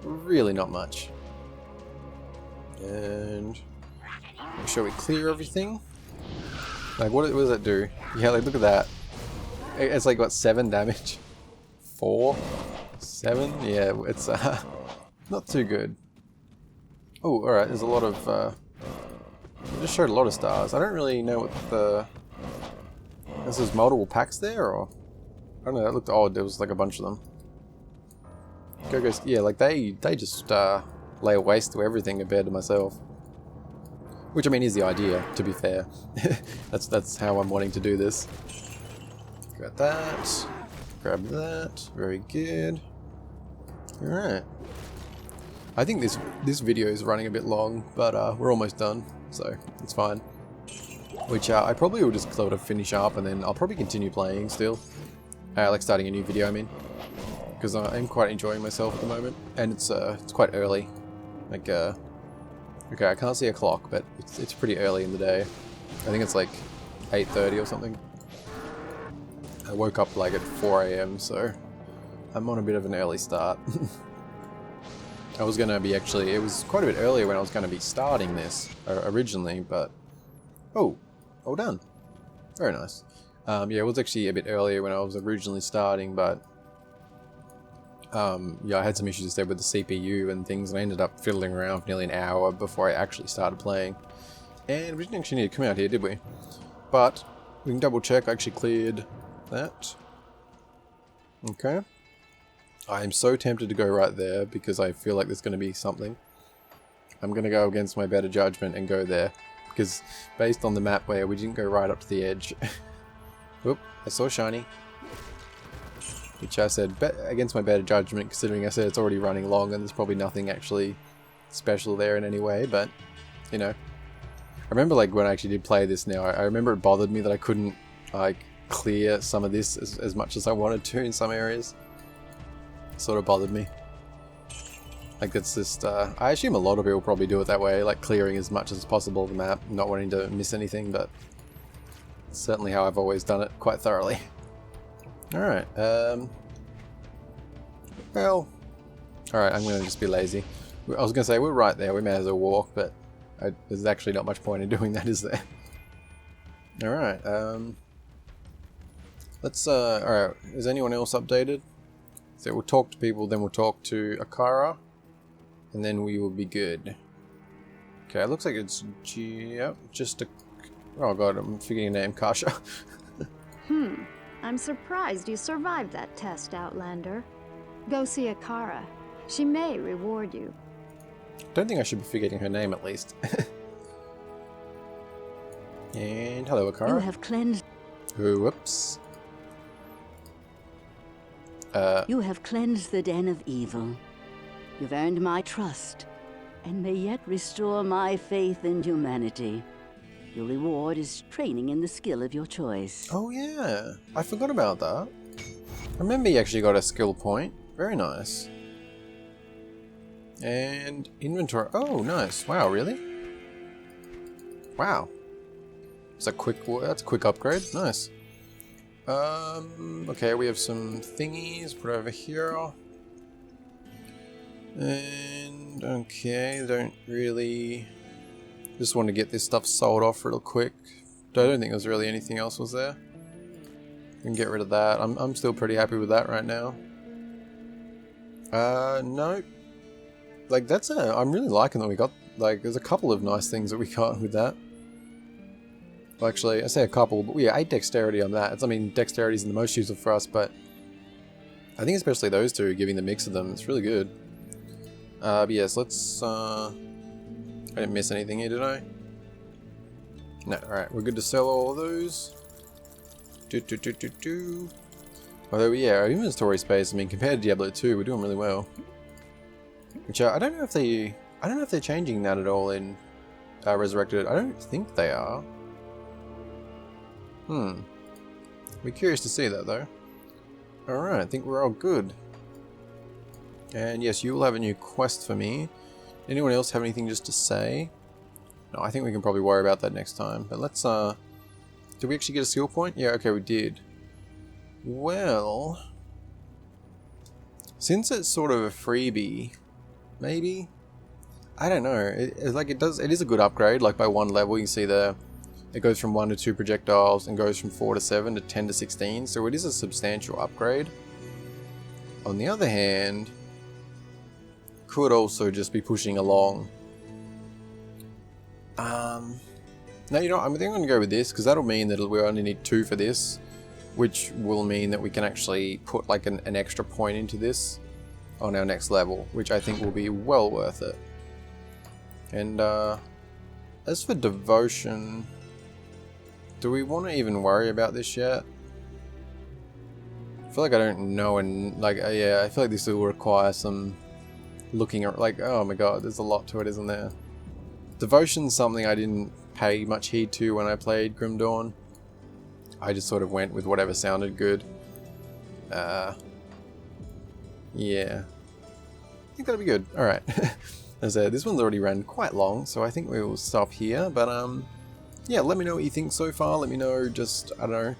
really not much. And make sure we clear everything. Like, what does that do? Yeah, like, look at that. It's like, what, 7 damage? 4? 7? Yeah, it's not too good. Oh, alright, there's a lot of... it just showed a lot of stars. I don't really know what the... There's multiple packs there, or... I don't know, that looked odd. There was like a bunch of them. Yeah, like they just lay waste to everything compared to myself. Which, I mean, is the idea, to be fair. that's how I'm wanting to do this. Grab that. Grab that. Very good. Alright. I think this video is running a bit long, but we're almost done, so it's fine. Which I probably will just sort of finish up, and then I'll probably continue playing still. Like starting a new video, I mean. Because I'm quite enjoying myself at the moment, and it's quite early. Like, okay, I can't see a clock, but it's pretty early in the day. I think it's like 8:30 or something. I woke up like at 4 AM, so I'm on a bit of an early start. I was gonna be actually, it was quite a bit earlier when I was gonna be starting this originally, but oh, all done. Very nice. Yeah, it was actually a bit earlier when I was originally starting, but Yeah, I had some issues there with the CPU and things, and I ended up fiddling around for nearly an hour before I actually started playing. And we didn't actually need to come out here, did we? But we can double check. I actually cleared that. Okay. I am so tempted to go right there because I feel like there's going to be something. I'm going to go against my better judgment and go there. Because based on the map where we didn't go right up to the edge. Oop, I saw shiny. Which I said against my better judgment, considering I said it's already running long and there's probably nothing actually special there in any way, but, you know. I remember, like, when I actually did play this now, I remember it bothered me that I couldn't, like, clear some of this as much as I wanted to in some areas. It sort of bothered me. Like, it's just, I assume a lot of people probably do it that way, like, clearing as much as possible of the map, not wanting to miss anything, but it's certainly how I've always done it quite thoroughly. Alright, well, alright, I'm going to just be lazy. I was going to say, we're right there, we may as well walk, but there's actually not much point in doing that, is there? Alright, let's, alright, is anyone else updated? So we'll talk to people, then we'll talk to Akara, and then we will be good. Okay, it looks like it's, yep, just a, oh god, I'm forgetting your name, Kasha. I'm surprised you survived that test, Outlander. Go see Akara. She may reward you. Don't think I should be forgetting her name at least. And hello, Akara. You have cleansed. Whoops. You have cleansed the den of evil. You've earned my trust, and may yet restore my faith in humanity. Your reward is training in the skill of your choice. Oh yeah, I forgot about that. I remember you actually got a skill point. Very nice. And inventory. Oh, nice. Wow, really? Wow. That's a quick upgrade. Nice. Okay, we have some thingies. Put over here. And okay, don't really. Just want to get this stuff sold off real quick. I don't think there's really anything else was there. We can get rid of that. I'm still pretty happy with that right now. No. Like, that's I'm really liking that we got, like, there's a couple of nice things that we got with that. Well, actually, I say a couple, but yeah, 8 dexterity on that. I mean, dexterity is the most useful for us, but I think especially those two, giving the mix of them, it's really good. But yes, let's, I didn't miss anything here, did I? No, alright, we're good to sell all of those. Although, yeah, our inventory space, I mean, compared to Diablo 2, we're doing really well. Which, I don't know if they're changing that at all in Resurrected. I don't think they are. We're curious to see that, though. Alright, I think we're all good. And yes, you will have a new quest for me. Anyone else have anything just to say? No, I think we can probably worry about that next time. But let's, did we actually get a skill point? Yeah, okay, we did. Well, since it's sort of a freebie, maybe? I don't know. It is a good upgrade. Like, by one level, you can see there, it goes from 1 to 2 projectiles and goes from 4 to 7 to 10 to 16. So it is a substantial upgrade. On the other hand, could also just be pushing along. No, you know, I think I'm going to go with this, because that'll mean that we only need 2 for this, which will mean that we can actually put like an extra point into this on our next level, which I think will be well worth it. And as for devotion, do we want to even worry about this yet? I feel like I don't know, and like, yeah, I feel like this will require some looking at, like, oh my god, there's a lot to it, isn't there? Devotion's something I didn't pay much heed to when I played Grim Dawn. I just sort of went with whatever sounded good. Yeah. I think that'll be good. Alright. As I said, this one's already ran quite long, so I think we will stop here. But, yeah, let me know what you think so far. Let me know just, I don't know,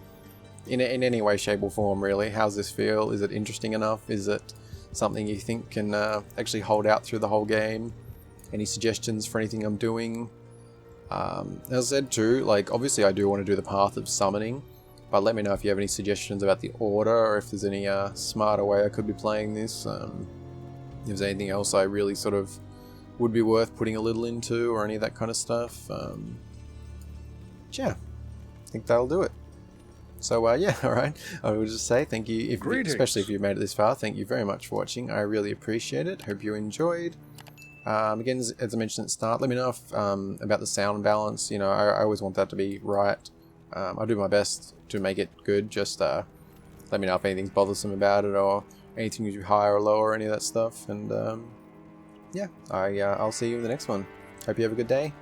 in any way, shape or form, really. How's this feel? Is it interesting enough? Is it something you think can actually hold out through the whole game? Any suggestions for anything I'm doing? As I said too, like, obviously I do want to do the path of summoning. But let me know if you have any suggestions about the order, or if there's any smarter way I could be playing this. If there's anything else I really sort of would be worth putting a little into, or any of that kind of stuff. Yeah, I think that'll do it. So yeah, alright, I will just say thank you, especially if you made it this far, thank you very much for watching. I really appreciate it. Hope you enjoyed. Again, as I mentioned at the start, let me know if, about the sound balance. You know, I always want that to be right. I'll do my best to make it good. Just let me know if anything's bothersome about it, or anything you do higher or lower, or any of that stuff. And yeah, I'll see you in the next one. Hope you have a good day.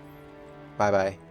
Bye bye.